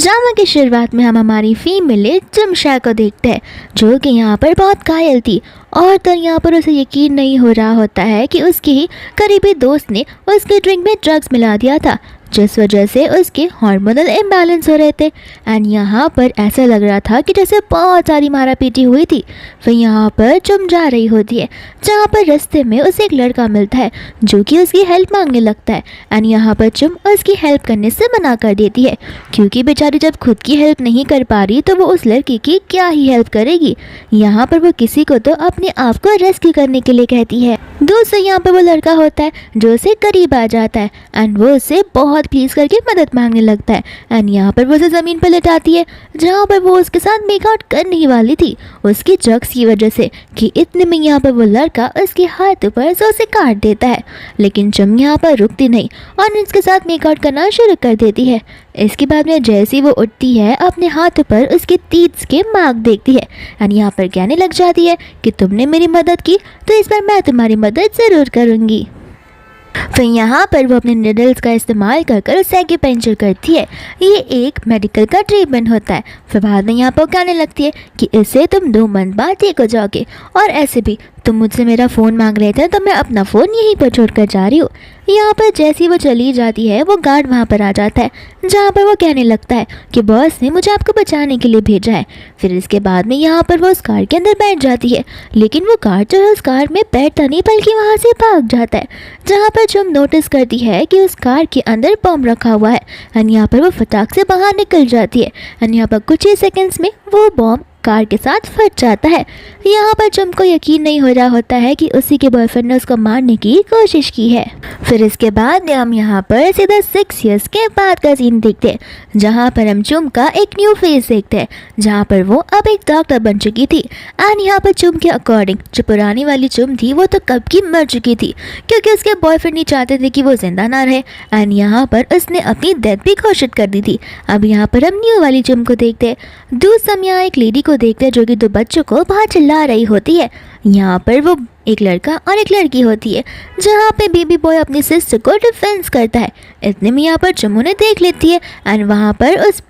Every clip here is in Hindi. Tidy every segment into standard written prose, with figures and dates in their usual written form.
ड्रामा की शुरुआत में हम हमारी फीमेल जमशा को देखते हैं, जो कि यहाँ पर बहुत घायल थी और तो यहाँ पर उसे यकीन नहीं हो रहा होता है कि उसकी ही करीबी दोस्त ने उसके ड्रिंक में ड्रग्स मिला दिया था, जिस वजह से उसके हार्मोनल इम्बैलेंस हो रहे थे। एंड यहाँ पर ऐसा लग रहा था कि जैसे बहुत सारी मारा पीटी हुई थी। फिर यहाँ पर चुम जा रही होती है, जहाँ पर रास्ते में उसे एक लड़का मिलता है जो कि उसकी हेल्प मांगने लगता है। एंड यहाँ पर चुम उसकी हेल्प करने से मना कर देती है, क्योंकि बेचारी जब खुद की हेल्प नहीं कर पा रही तो वो उस लड़की की क्या ही हेल्प करेगी। यहाँ पर वो किसी को तो अपने आप को रेस्क्यू करने के लिए कहती है। दूसरा यहाँ पर वो लड़का होता है जो उसे करीब आ जाता है एंड वो उससे बहुत प्लीज करके मदद मांगने लगता है। एंड यहाँ पर वो उसे ज़मीन पर लेटाती है, जहाँ पर वो उसके साथ मेकआउट करने ही वाली थी उसकी ड्रग्स की वजह से, कि इतने में यहाँ पर वो लड़का उसके हाथ पर से उसे काट देता है। लेकिन चुम यहाँ पर रुकती नहीं और उसके साथ मेकआउट करना शुरू कर देती है। इसके बाद में जैसे वो उठती है, अपने हाथ पर उसके तीत के मार्क देखती है एंड यहाँ पर कहने लग जाती है कि तुमने मेरी मदद की तो इस बार मैं तुम्हारी मदद ज़रूर करूँगी। फिर यहाँ पर वो अपने निडल्स का इस्तेमाल कर उसे एक्यूपंक्चर करती है। ये एक मेडिकल का ट्रीटमेंट होता है। फिर बाद में यहाँ पर कहने लगती है कि इससे तुम 2 मंथ बाद ठीक हो जाओगे, और ऐसे भी तुम मुझसे मेरा फ़ोन मांग रहे थे तो मैं अपना फ़ोन यहीं पर छोड़ कर जा रही हूँ। यहाँ पर जैसी वो चली जाती है, वो गार्ड वहाँ पर आ जाता है, जहाँ पर वो कहने लगता है कि बॉस ने मुझे आपको बचाने के लिए भेजा है। फिर इसके बाद में यहाँ पर वो उस कार के अंदर बैठ जाती है, लेकिन वो गार्ड जो है उस कार में बैठता नहीं बल्कि वहाँ से भाग जाता है। जहाँ पर चुम नोटिस करती है कि उस कार के अंदर बम रखा हुआ है एंड यहाँ पर वो फटाक से बाहर निकल जाती है एंड यहाँ पर कुछ ही सेकेंड्स में वो बम कार के साथ फट जाता है। यहाँ पर चुम को यकीन नहीं हो रहा होता है कि उसी के बॉयफ्रेंड ने उसको मारने की कोशिश की है। फिर इसके बाद हम यहाँ पर सीधा 6 इयर्स के बाद का सीन देखते हैं, जहाँ पर हम चुम का एक न्यू फेस देखते हैं, जहाँ पर वो अब एक डॉक्टर बन चुकी थी। एंड यहाँ पर चुम के अकॉर्डिंग जो पुरानी वाली चुम थी वो तो कब की मर चुकी थी, क्योंकि उसके बॉयफ्रेंड नहीं चाहते थे कि वो जिंदा ना रहे। एंड यहाँ पर उसने अपनी डेथ भी घोषित कर दी थी। अब यहाँ पर हम न्यू वाली चुम को देखते हैं। दूसरा हम यहाँ एक लेडी को देखते हैं जो कि 2 बच्चों को बाहर चिल्ला रही होती है। यहाँ पर वो एक लड़का और एक लड़की होती है, जहाँ पे बेबी बॉय अपनी सिस्टर को डिफेंस करता है। इतने में यहाँ पर चुम उन्हें देख लेती है एंड वहाँ पर उस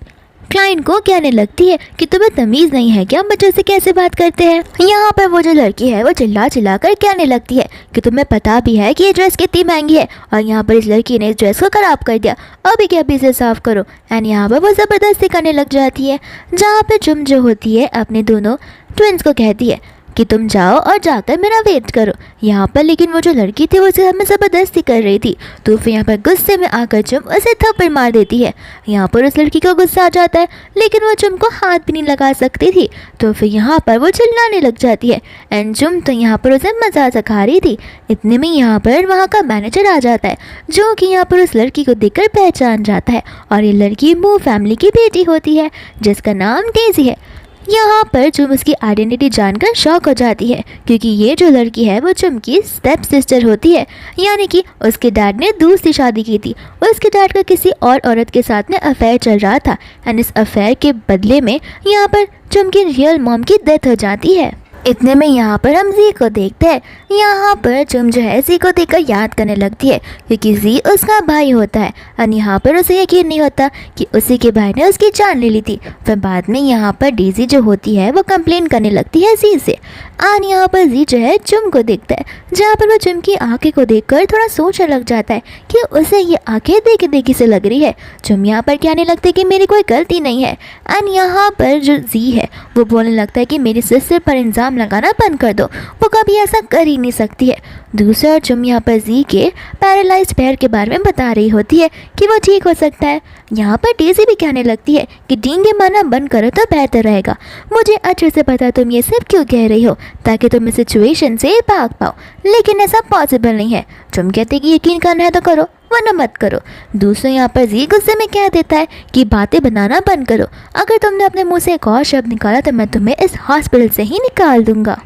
क्लाइंट को कहने लगती है कि तुम्हें तमीज़ नहीं है क्या बच्चों से कैसे बात करते हैं। यहाँ पर वो जो लड़की है वो चिल्ला चिल्ला कर कहने लगती है कि तुम्हें पता भी है कि ये ड्रेस कितनी महंगी है, और यहाँ पर इस लड़की ने इस ड्रेस को ख़राब कर दिया, अभी क्या अभी इसे साफ़ करो। एंड यहाँ पर वो ज़बरदस्ती करने लग जाती है, जहाँ पर चुम जो होती है अपने दोनों ट्विंस को कहती है कि तुम जाओ और जाकर मेरा वेट करो। यहाँ पर लेकिन वो जो लड़की थी वो उसे हमें ज़बरदस्ती कर रही थी, तो फिर यहाँ पर गुस्से में आकर चुम उसे थप्पड़ मार देती है। यहाँ पर उस लड़की को गुस्सा आ जाता है, लेकिन वो चुम को हाथ भी नहीं लगा सकती थी, तो फिर यहाँ पर वो चिल्लाने लग जाती है। एंड चुम तो यहाँ पर उसे मजाक सिखा रही थी। इतने में यहाँ पर वहाँ का मैनेजर आ जाता है, जो कि यहाँ पर उस लड़की को देखकर पहचान जाता है, और ये लड़की मू फैमिली की बेटी होती है जिसका नाम डेजी है। यहाँ पर चुम उसकी आइडेंटिटी जानकर शॉक हो जाती है, क्योंकि ये जो लड़की है वो चुम की स्टेप सिस्टर होती है, यानी कि उसके डैड ने दूसरी शादी की थी। उसके डैड का किसी और औरत के साथ में अफेयर चल रहा था एंड इस अफेयर के बदले में यहाँ पर चुम की रियल मॉम की डेथ हो जाती है। इतने में यहाँ पर हम जी को देखते हैं। यहाँ पर चुम जो है जी को देखकर याद करने लगती है, क्योंकि जी उसका भाई होता है और यहाँ पर उसे यकीन नहीं होता कि उसी के भाई ने उसकी जान ले ली थी। फिर बाद में यहाँ पर डेजी जो होती है वो कंप्लेन करने लगती है जी से, और यहाँ पर जी जो है चुम को देखता है, जहाँ पर वो चुम की आंखें को देखकर थोड़ा सोचने लग जाता है कि उसे ये आंखें देखी देखी से लग रही है। चुम यहाँ पर कहने लगता है कि मेरी कोई गलती नहीं है, एंड यहाँ पर जो जी है वो बोलने लगता है कि मेरी सिस्टर पर इल्ज़ाम लगाना बंद कर दो, वो कभी ऐसा कर ही नहीं सकती है। दूसरा चुम यहाँ पर जी के पैरालाइज्ड पैर के बारे में बता रही होती है कि वो ठीक हो सकता है। यहाँ पर डेजी भी कहने लगती है कि डींगे मारना बंद करो तो बेहतर रहेगा, मुझे अच्छे से पता तुम ये सब क्यों कह रही हो, ताकि तुम इस सिचुएशन से भाग पाओ, लेकिन ऐसा पॉसिबल नहीं है। चुम कहते कि यकीन करना है तो करो वरना मत करो। दूसरा यहाँ पर जी गुस्से में कह देता है कि बातें बनाना बंद करो, अगर तुमने अपने मुंह से एक और शब्द निकाला तो मैं तुम्हें इस हॉस्पिटल से ही निकाल दूंगा।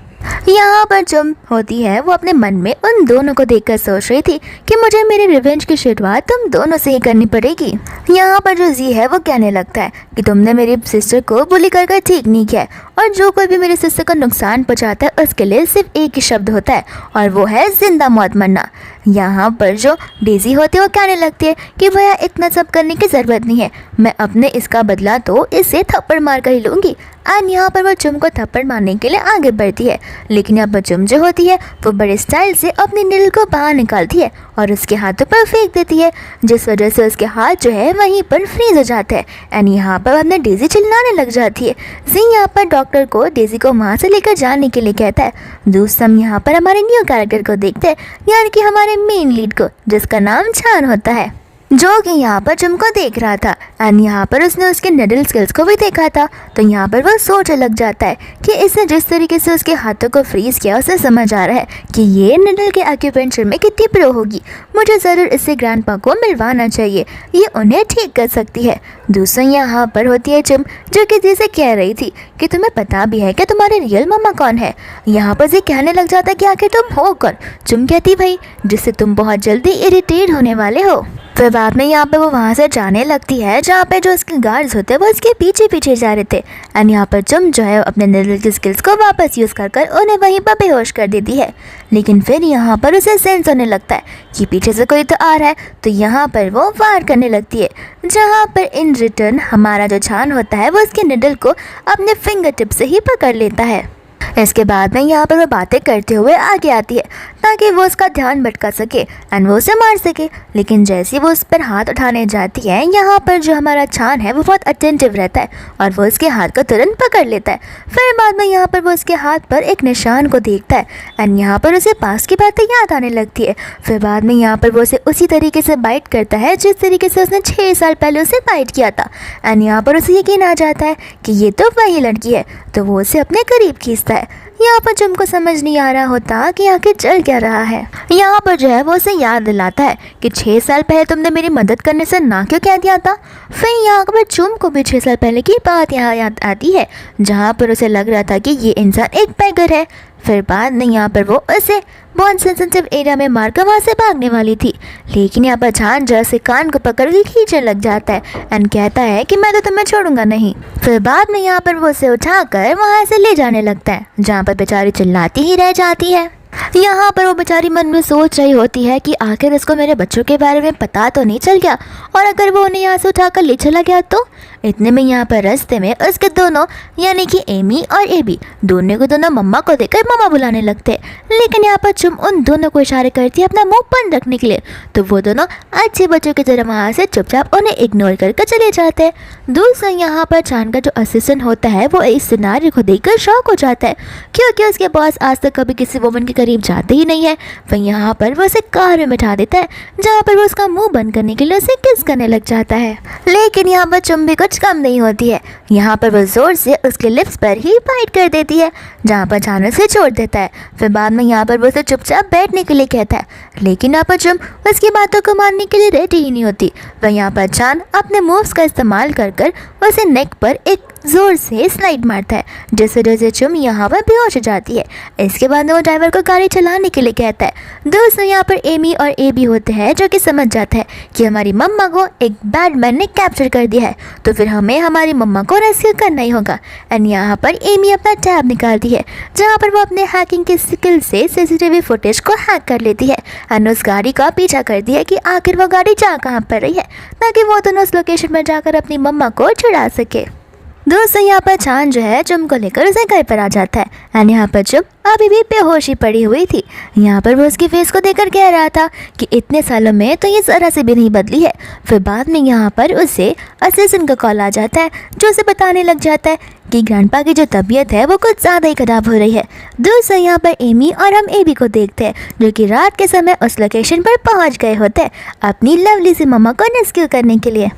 यहाँ पर चुम होती है वो अपने मन में उन दोनों को देखकर सोच रही थी कि मुझे मेरी रिवेंज की शुरुआत तुम दोनों से ही करनी पड़ेगी। यहाँ पर जो जी है वो कहने लगता है कि तुमने मेरी सिस्टर को बुली कर ठीक नहीं किया है, और जो कोई भी मेरे सिस्टर को नुकसान पहुंचाता है उसके लिए सिर्फ एक ही शब्द होता है और वो है जिंदा मौत मरना। यहाँ पर जो डेजी होती है वो कहने लगती है कि भैया इतना सब करने की ज़रूरत नहीं है, मैं अपने इसका बदला तो इसे थप्पड़ मार कर ही लूँगी। एंड यहाँ पर वो चुम को थप्पड़ मारने के लिए आगे बढ़ती है, लेकिन यहाँ पर चुम जो होती है वो बड़े स्टाइल से अपनी नीडल को बाहर निकालती है और उसके हाथों पर फेंक देती है, जिस वजह से उसके हाथ जो है वहीं पर फ्रीज हो जाते हैं। एंड यहाँ पर अपने डेजी चिल्लाने लग जाती है। जी यहाँ पर डॉक्टर को डेजी को वहाँ से लेकर जाने के लिए कहता है। दोस्त हम यहाँ पर हमारे न्यू कैरेक्टर को देखते हैं, यानी कि हमारे मेन लीड को, जिसका नाम चान होता है, जो कि यहाँ पर चुम को देख रहा था। एंड यहाँ पर उसने उसके निडल स्किल्स को भी देखा था, तो यहाँ पर वो सोचने लग जाता है कि इसने जिस तरीके से उसके हाथों को फ्रीज किया उसे समझ आ रहा है कि ये निडल के एक्यूपेंचर में कितनी प्रो होगी। मुझे ज़रूर इससे ग्रैंडपा को मिलवाना चाहिए, ये उन्हें ठीक कर सकती है। दूसरी यहाँ पर होती है चुम, जो कि जी से कह रही थी कि तुम्हें पता भी है कि तुम्हारे रियल मम्मा कौन है। यहाँ पर जी कहने लग जाता है कि आखिर तुम हो कौन। चुम कहती भाई जिससे तुम बहुत जल्दी इरिटेट होने वाले हो। फिर बाद में यहाँ पे वो वहाँ से जाने लगती है जहाँ पे जो उसके गार्ड्स होते हैं वो उसके पीछे पीछे जा रहे थे। एंड यहाँ पर चुम जो है अपने निडल की स्किल्स को वापस यूज़ कर कर उन्हें वहीं पर बेहोश कर देती है। लेकिन फिर यहाँ पर उसे सेंस होने लगता है कि पीछे से कोई तो आ रहा है, तो यहाँ पर वो वार करने लगती है, जहाँ पर इन रिटर्न हमारा जो चान होता है वो उसके निडल को अपने फिंगर टिप से ही पकड़ लेता है। इसके बाद में यहाँ पर वो बातें करते हुए आगे आती है ताकि वो उसका ध्यान भटका सके एंड वो उसे मार सके। लेकिन जैसे वो उस पर हाथ उठाने जाती है, यहाँ पर जो हमारा चान है वो बहुत अटेंटिव रहता है और वो उसके हाथ को तुरंत पकड़ लेता है। फिर बाद में यहाँ पर वो उसके हाथ पर एक निशान को देखता है एंड यहाँ पर उसे पास की बातें याद आने लगती है। फिर बाद में यहाँ पर वो उसे उसी तरीके से बाइट करता है जिस तरीके से उसने 6 साल पहले उसे बाइट किया था। एंड यहाँ पर उसे यकीन आ जाता है कि ये तो वही लड़की है, तो वो उसे अपने करीब खींचता है। यहाँ पर चुम को समझ नहीं आ रहा होता कि आखिर चल क्या रहा है। यहाँ पर जो है वो उसे याद दिलाता है कि 6 साल पहले तुमने मेरी मदद करने से ना क्यों कह दिया था। फिर यहाँ पर चुम को भी 6 साल पहले की बात यहाँ याद आती है, जहाँ पर उसे लग रहा था कि ये इंसान एक पैगर है। फिर बाद में यहाँ पर वो उसे बहुत सेंसिटिव एरिया में मारकर वहाँ से भागने वाली थी, लेकिन यहाँ पर चान जरा से कान को पकड़ के खींचने लग जाता है एंड कहता है कि मैं तो तुम्हें छोड़ूंगा नहीं। फिर बाद में यहाँ पर वो उसे उठाकर वहाँ से ले जाने लगता है, जहाँ पर बेचारी चिल्लाती ही रह जाती है। यहाँ पर वो बेचारी मन में सोच रही होती है कि आखिर इसको मेरे बच्चों के बारे में पता तो नहीं चल गया, और अगर वो उन्हें यहाँ से उठाकर ले चला गया तो। इतने में यहाँ पर रास्ते में उसके दोनों यानी कि एमी और एबी दोनों को दोनों मम्मा को देखकर मम्मा बुलाने लगते हैं। लेकिन यहाँ पर चुम उन दोनों को इशारे करती है अपना मुंह बंद रखने के लिए, तो वो दोनों अच्छे बच्चों की तरह वहाँ से चुपचाप उन्हें इग्नोर करके चले जाते हैं। दूसरा यहाँ पर चान का जो असिस्टेंट होता है वो इस सिनारियो को देखकर शॉक हो जाता है, क्योंकि उसके बॉस आज तक कभी किसी वुमन के करीब जाते ही नहीं है। वह यहाँ पर वो उसे कार में बिठा देता है, जहाँ पर वो उसका मुंह बंद करने के लिए उसे किस करने लग जाता है। लेकिन यहाँ पर चुम भी कुछ कम नहीं होती है, यहाँ पर वो जोर से उसके लिप्स पर ही बाइट कर देती है, जहाँ पर चान उसे छोड़ देता है। फिर बाद में यहाँ पर वो उसे चुपचाप बैठने के लिए कहता है, लेकिन यहाँ पर चुम उसकी बातों को मानने के लिए रेडी ही नहीं होती। वह यहाँ पर चान अपने मूव्स का इस्तेमाल कर कर उसे नेक पर एक जोर से स्लाइड मारता है, जिस वजह से चुम यहाँ पर बेहोश हो जाती है। इसके बाद वो ड्राइवर को गाड़ी चलाने के लिए कहता है। दोस्तों यहाँ पर एमी और एबी होते हैं, जो कि समझ जाता है कि हमारी मम्मा को एक बैड मैन ने कैप्चर कर दिया है, तो फिर हमें हमारी मम्मा को रेस्क्यू करना ही होगा। एंड यहाँ पर एमी अपना टैब निकालती है, जहाँ पर वो अपने हैकिंग के स्किल से सीसीटीवी फुटेज को हैक कर लेती है एंड उस गाड़ी का पीछा करती है कि आखिर वो गाड़ी जा कहाँ पर रही है, ताकि वो दोनों उस लोकेशन पर जाकर अपनी मम्मा को छुड़ा सके। दोस्तों यहाँ पर चान जो है चुम को लेकर उसे घर पर आ जाता है एंड यहाँ पर चुम अभी भी बेहोशी पड़ी हुई थी। यहाँ पर वो उसकी फेस को देखकर कह रहा था कि इतने सालों में तो ये ज़रा से भी नहीं बदली है। फिर बाद में यहाँ पर उसे असिस्टेंट का कॉल आ जाता है, जो उसे बताने लग जाता है कि ग्रैंडपा की जो तबीयत है वो कुछ ज़्यादा ही खराब हो रही है। दोस्तों यहाँ पर एमी और हम एबी को देखते हैं, जो कि रात के समय उस लोकेशन पर पहुँच गए होते हैं अपनी लवली सी मम्मा को रेस्क्यू करने के लिए।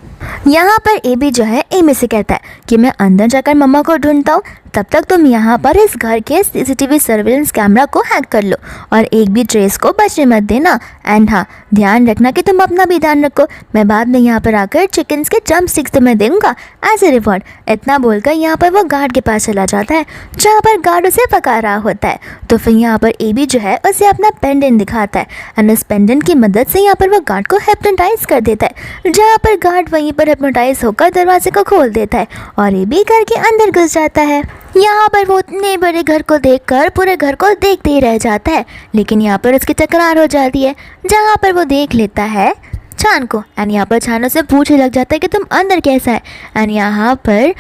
यहाँ पर एबी जो है एमी से कहता है कि मैं अंदर जाकर मम्मा को ढूंढता हूँ, तब तक तुम यहाँ पर इस घर के सीसीटीवी सर्विलेंस कैमरा को हैक कर लो और एक भी ट्रेस को बचने मत देना। एंड हाँ, ध्यान रखना कि तुम अपना भी ध्यान रखो। मैं बाद में यहाँ पर आकर चिकन्स के जंप स्टिक्स तुम्हें दूंगा एज ए रिवॉर्ड। इतना बोलकर यहाँ पर वो गार्ड के पास चला जाता है, जहाँ पर गार्ड उसे पका रहा होता है। तो फिर यहाँ पर एबी जो है उसे अपना पेंडेंट दिखाता है एंड उस पेंडेंट की मदद से यहाँ पर वो गार्ड को हिप्नोटाइज कर देता है, जहाँ पर गार्ड वहीं पर हिप्नोटाइज होकर दरवाजे को खोल देता है और एबी घर के अंदर घुस जाता है। यहाँ पर वो इतने बड़े घर को देखकर पूरे घर को देखते ही रह जाता है, लेकिन यहाँ पर उसकी तकरार हो जाती है, जहाँ पर वो देख लेता है चान को। एंड यहाँ पर चान से पूछने लग जाता है कि तुम अंदर कैसा है। एंड यहाँ पर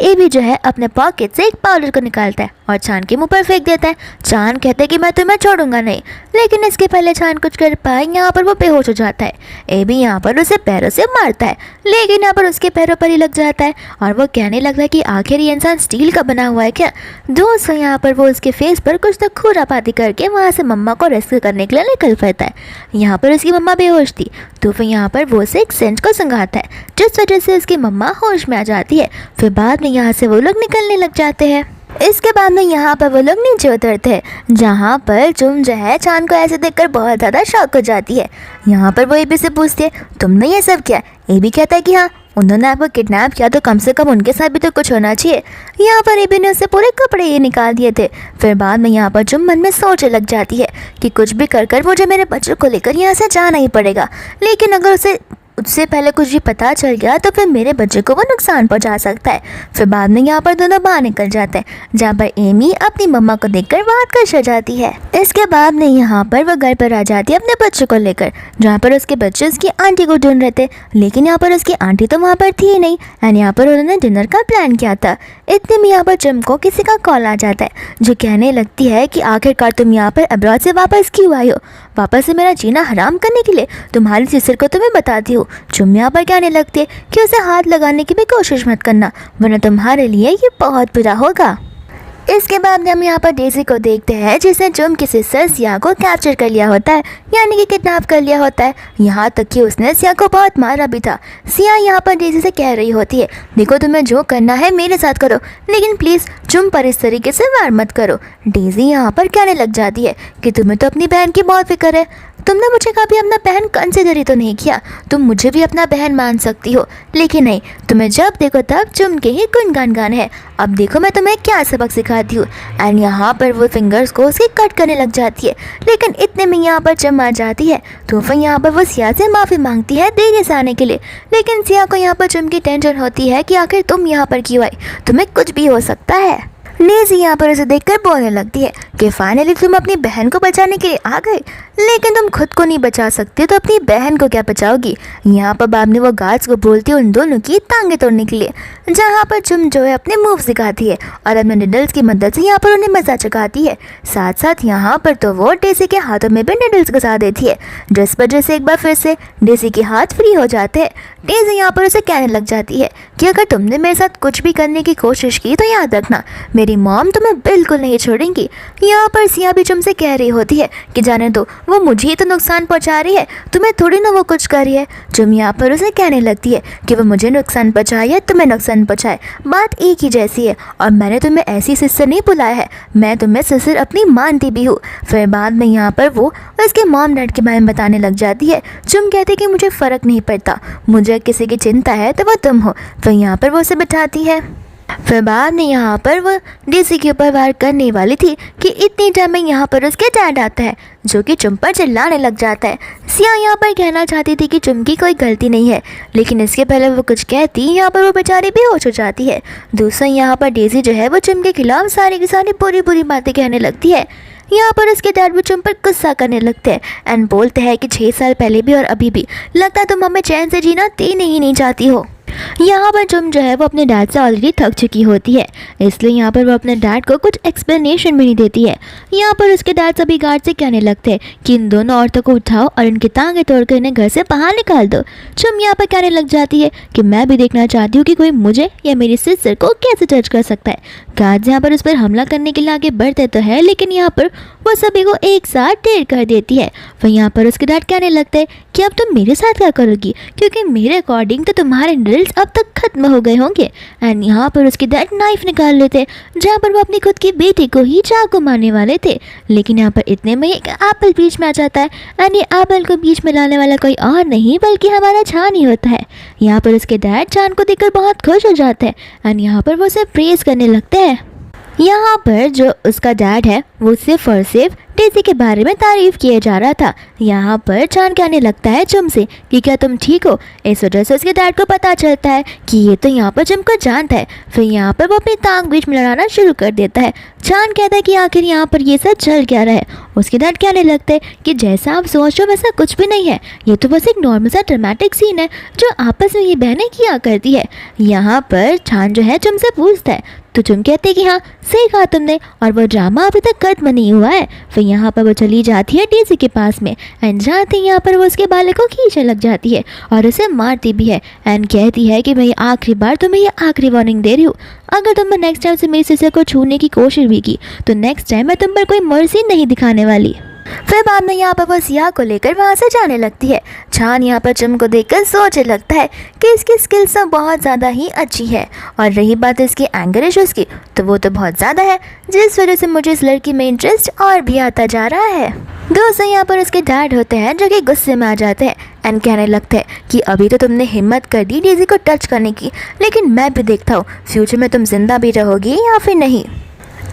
एबी जो है अपने पॉकेट से एक पाउडर को निकालता है और चान के मुंह पर फेंक देता है। चान कहता है कि मैं तुम्हें छोड़ूंगा नहीं, लेकिन इसके पहले चान कुछ कर पाए यहाँ पर वो बेहोश हो जाता है। एबी यहाँ पर उसे पैरों से मारता है, लेकिन यहाँ पर उसके पैरों पर ही लग जाता है और वो कहने लगता है कि आखिर ये इंसान स्टील का बना हुआ है क्या। दोस्तों यहाँ पर वो उसके फेस पर कुछ तो खुरापाती करके वहाँ से मम्मा को रेस्क्यू करने के लिए निकल पड़ता है। यहाँ पर उसकी मम्मा बेहोश थी, तो फिर यहाँ पर वो उसे एक सेंट को संघाता है, जिस वजह से उसकी मम्मा होश में आ जाती है। फिर बाद में यहाँ से वो लोग निकलने लग जाते हैं। इसके बाद में यहाँ पर वो लोग नीचे उतरते हैं, जहाँ पर चुम जो है चांद को ऐसे देखकर बहुत ज़्यादा शॉक हो जाती है। यहाँ पर वो एबी से पूछती है तुमने ये सब किया। एबी कहता है कि हाँ, उन्होंने आपको किडनैप किया तो कम से कम उनके साथ भी तो कुछ होना चाहिए। यहाँ पर एबी ने उससे पूरे कपड़े ये निकाल दिए थे। फिर बाद में यहाँ पर चुम मन में सोचने लग जाती है कि कुछ भी कर कर मुझे मेरे बच्चों को लेकर यहाँ से जाना ही पड़ेगा, लेकिन अगर उससे पहले कुछ भी पता चल गया तो फिर मेरे बच्चे को वो नुकसान पहुंचा सकता है। फिर बाद में यहाँ पर दोनों बाहर निकल जाते हैं, जहाँ पर एमी अपनी मम्मा को देखकर बहुत खुश हो जाती है। इसके बाद में यहाँ पर वो घर पर आ जाती है अपने बच्चों को लेकर, जहाँ पर उसके बच्चे उसकी आंटी को ढूंढ रहे थे, लेकिन यहाँ पर उसकी आंटी तो वहाँ पर थी ही नहीं। एंड यहाँ पर उन्होंने डिनर का प्लान किया था। इतने में यहाँ पर जिम को किसी का कॉल आ जाता है, जो कहने लगती है कि आखिरकार तुम यहाँ पर अब्रॉड से वापस क्यों आई हो, वापस से मेरा जीना हराम करने के लिए। तुम्हारी सिस्टर को तो मैं बताती हूँ। चुम यहाँ पर कहने लगती है कि उसे हाथ लगाने की भी कोशिश मत करना, वरना तुम्हारे लिए ये बहुत बुरा होगा। इसके बाद में हम यहाँ पर डेजी को देखते हैं, जिसने चुम की सिस्टर सिया को कैप्चर कर लिया होता है, यानी कि किडनैप कर लिया होता है। यहाँ तक कि उसने सिया को बहुत मारा भी था। सिया यहाँ पर डेजी से कह रही होती है देखो तुम्हें जो करना है मेरे साथ करो, लेकिन प्लीज़ चुम पर इस तरीके से वार मत करो। डेजी यहाँ पर कहने लग जाती है कि तुम्हें तो अपनी बहन की बहुत फिक्र है, तुमने मुझे कभी अपना बहन कंसिडर ही तो नहीं किया, तुम मुझे भी अपना बहन मान सकती हो, लेकिन नहीं, तुम्हें जब देखो तब चुम के ही गुनगान गाने हैं। अब देखो मैं तुम्हें क्या सबक सिखाती हूँ। एंड यहाँ पर वो फिंगर्स को उसकी कट करने लग जाती है, लेकिन इतने में यहाँ पर चुम आ जाती है, तो फिर यहाँ पर वो सिया से माफ़ी मांगती है देरी से आने के लिए। लेकिन सिया को यहाँ पर चुम की टेंशन होती है कि आखिर तुम यहाँ पर क्यों आई, तुम्हें कुछ भी हो सकता है। डेजी यहाँ पर उसे देखकर बोलने लगती है कि फाइनली तुम अपनी बहन को बचाने के लिए आ गए, लेकिन तुम खुद को नहीं बचा सकते तो अपनी बहन को क्या बचाओगी। यहाँ पर बाब ने वो गार्ड्स को बोलती है उन दोनों की टांगें तोड़ने के लिए, जहाँ पर चुम जो है अपने मूव सिखाती है और अपने निडल्स की मदद से यहाँ पर उन्हें मजा चुकाती है। साथ साथ यहाँ पर तो वो डेजी के हाथों में भी निडल्स घुसा देती है, जिस वजह से एक बार फिर से डेजी के हाथ फ्री हो जाते हैं। डेजी यहाँ पर उसे कहने लग जाती है कि अगर तुमने मेरे साथ कुछ भी करने की कोशिश की तो याद रखना मेरी मॉम तुम्हें बिल्कुल नहीं छोड़ेंगी। यहाँ पर सिया भी चुम से कह रही होती है कि जाने दो, वो मुझे ही तो नुकसान पहुँचा रही है, तुम्हें थोड़ी ना वो कुछ कर रही है। चुम यहाँ पर उसे कहने लगती है कि वो मुझे नुकसान पहुँचाए या तुम्हें नुकसान पहुँचाए, बात एक ही जैसी है, और मैंने तुम्हें ऐसी सिस्टर नहीं बुलाया है, मैं तुम्हें सिस्टर अपनी मानती भी हूँ। फिर बाद में यहाँ पर वो उसके मॉम डैड के बारे में बताने लग जाती है। चुम कहती कि मुझे फ़र्क नहीं पड़ता, मुझे किसी की चिंता है तो वो तुम हो। फिर यहाँ पर वो उसे बिठाती है। फिर बाद में यहाँ पर वो डेजी के ऊपर वार करने वाली थी कि इतनी टाइम में यहाँ पर उसके डैड आता है, जो कि चुम पर चिल्लाने लग जाता है। सिया यहाँ पर कहना चाहती थी कि चुम की कोई गलती नहीं है, लेकिन इसके पहले वो कुछ कहती यहाँ पर वो बेचारी बेहोश हो जाती है। दूसरा यहाँ पर डेजी जो है वो चुम के खिलाफ सारी की सारी बुरी बुरी बातें कहने लगती है। यहाँ पर उसके डैड भी चुम पर गुस्सा करने लगते हैं एंड बोलते हैं कि 6 साल पहले भी और अभी भी लगता है तुम हमें चैन से जीना देने ही नहीं चाहती हो। यहाँ पर चुम जो है वो अपने डैड से ऑलरेडी थक चुकी होती है, इसलिए यहाँ पर वो अपने डैड को कुछ एक्सप्लेनेशन भी नहीं देती है। यहाँ पर उसके डैड सभी गार्ड से कहने लगते हैं कि इन दोनों औरतों को उठाओ और इनकी टांगें तोड़कर इन्हें घर से बाहर निकाल दो। चुम यहाँ पर कहने लग जाती है कि मैं भी देखना चाहती हूँ कि कोई मुझे या मेरी सिस्टर को कैसे जज कर सकता है। गार्ड यहाँ पर उस पर हमला करने के लिए आगे बढ़ते तो है, लेकिन यहाँ पर वो सभी को एक साथ ढेर कर देती है। वह यहाँ पर उसके डैड कहने लगते हैं कि अब तुम मेरे साथ क्या करोगी, क्योंकि मेरे अकॉर्डिंग तो तुम्हारे ड्रिल्स अब तक खत्म हो गए होंगे। एंड यहाँ पर उसके डैड नाइफ निकाल लेते, जहाँ पर वो अपनी खुद की बेटी को ही चाकू मारने वाले थे, लेकिन यहाँ पर इतने में एक एप्पल बीच में आ जाता है। एंड ये एप्पल को बीच में लाने वाला कोई और नहीं बल्कि हमारा चान ही होता है। यहाँ पर उसके डैड चान को देखकर बहुत खुश हो जाते हैं एंड यहाँ पर वो उसे प्रेज करने लगते हैं। यहाँ पर जो उसका डैड है वो सिर्फ और सिर्फ डेज़ी के बारे में तारीफ किया जा रहा था। यहाँ पर चान कहने लगता है जुम से कि क्या तुम ठीक हो। इस वजह से उसके डैड को पता चलता है कि ये तो यहाँ पर जुम को जानता है। फिर यहाँ पर वो अपनी टांग बीच में लड़ाना शुरू कर देता है। चान कहता है कि आखिर यहाँ पर ये सब चल क्या रहा है। उसके डैड कहने लगते हैं कि जैसा आप सोच रहे हो वैसा कुछ भी नहीं है, ये तो बस एक नॉर्मल सा ड्रामेटिक सीन है जो आपस में ये बहनें किया करती है। यहाँ पर चान जो है जुम से पूछता है तो जुम कहते हैं कि हाँ सही कहा तुमने, और वो ड्रामा अभी तक खत्म नहीं हुआ है। फिर यहाँ पर वो चली जाती है डेज़ी के पास में एंड जाती यहाँ पर वो उसके बालों को खींचने लग जाती है और उसे मारती भी है एंड कहती है कि मैं ये आखिरी बार तुम्हें ये आखिरी वार्निंग दे रही हूँ, अगर तुमने नेक्स्ट टाइम से मेरी सिस्टर को छूने की कोशिश भी की तो नेक्स्ट टाइम मैं तुम पर कोई मर्जी नहीं दिखाने वाली। फिर बाद में यहाँ पर वो सिया को लेकर वहाँ से जाने लगती है। चान यहाँ पर जुम को देखकर सोचने लगता है कि इसकी स्किल्स तो बहुत ज़्यादा ही अच्छी है, और रही बात इसकी एंगर इश्यूज़ की तो वो तो बहुत ज़्यादा है, जिस वजह से मुझे इस लड़की में इंटरेस्ट और भी आता जा रहा है। दोस्तों यहाँ पर उसके डैड होते हैं जो कि गुस्से में आ जाते हैं एंड कहने लगते हैं कि अभी तो तुमने हिम्मत कर दी डेज़ी को टच करने की, लेकिन मैं भी देखता हूँ फ्यूचर में तुम जिंदा भी रहोगी या फिर नहीं।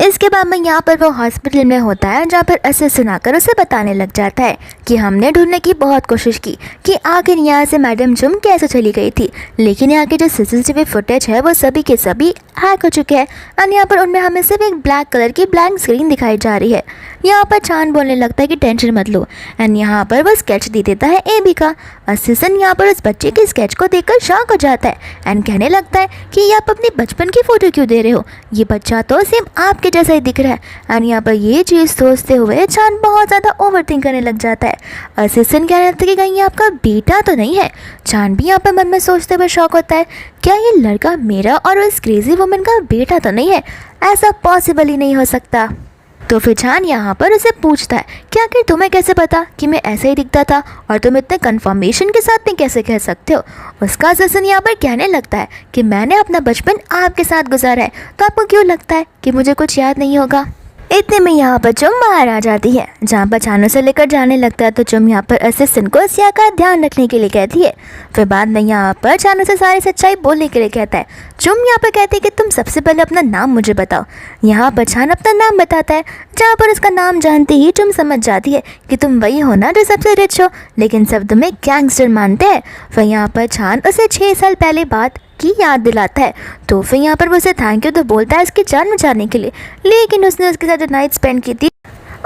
इसके बाद में यहाँ पर वो हॉस्पिटल में होता है जहाँ पर असिस्टेंट आकर उसे बताने लग जाता है कि हमने ढूंढने की बहुत कोशिश की कि आखिर यहाँ से मैडम जुम कैसे चली गई थी, लेकिन यहाँ के जो सीसीटीवी फुटेज है वो सभी के सभी हैक हो चुके हैं और यहाँ पर उनमें हमें सिर्फ एक ब्लैक कलर की ब्लैंक स्क्रीन दिखाई जा रही है। यहाँ पर चान बोलने लगता है कि टेंशन मत लो एंड यहाँ पर वो स्केच दे देता है एबी का। असिस्टेंट यहाँ पर उस बच्चे के स्केच को देखकर शॉक हो जाता है एंड कहने लगता है कि ये आप अपने बचपन की फ़ोटो क्यों दे रहे हो, ये बच्चा तो सेम आपके जैसा ही दिख रहा है। एंड यहाँ पर ये चीज़ सोचते हुए चान बहुत ज़्यादा ओवरथिंक करने लग जाता है। असिस्टेंट कहने लगता है कि कहीं ये आपका बेटा तो नहीं है। चान भी यहाँ पर मन में सोचते हुए शॉक होता है, क्या ये लड़का मेरा और उस क्रेजी वुमन का बेटा तो नहीं है, ऐसा पॉसिबल ही नहीं हो सकता। तो फिर चान यहाँ पर उसे पूछता है कि आखिर तुम्हें कैसे पता कि मैं ऐसे ही दिखता था और तुम इतने कंफर्मेशन के साथ में कैसे कह सकते हो। उसका असिस्टेंट यहाँ पर कहने लगता है कि मैंने अपना बचपन आपके साथ गुजारा है, तो आपको क्यों लगता है कि मुझे कुछ याद नहीं होगा। इतने में यहाँ पर जुम बाहर आ जाती है जहाँ पर चान उसे लेकर जाने लगता है। तो जुम यहाँ पर असिस्टेंट को सिया का ध्यान रखने के लिए कहती है। फिर बाद में यहाँ पर चान उसे सारी सच्चाई बोलने के लिए कहता है। जुम यहाँ पर कहती है कि तुम सबसे पहले अपना नाम मुझे बताओ। यहाँ पर चान अपना नाम बताता है, जहाँ पर उसका नाम जानते ही जुम समझ जाती है कि तुम वही हो ना जो सबसे रिच हो, लेकिन सब तुम्हें गैंगस्टर मानते हैं। फिर यहाँ पर चान उसे 6 साल पहले बात की याद दिलाता है। तो फिर यहाँ पर वो उसे थैंक यू तो बोलता है उसकी जान बचाने के लिए, लेकिन उसने उसके साथ जो नाइट स्पेंड की थी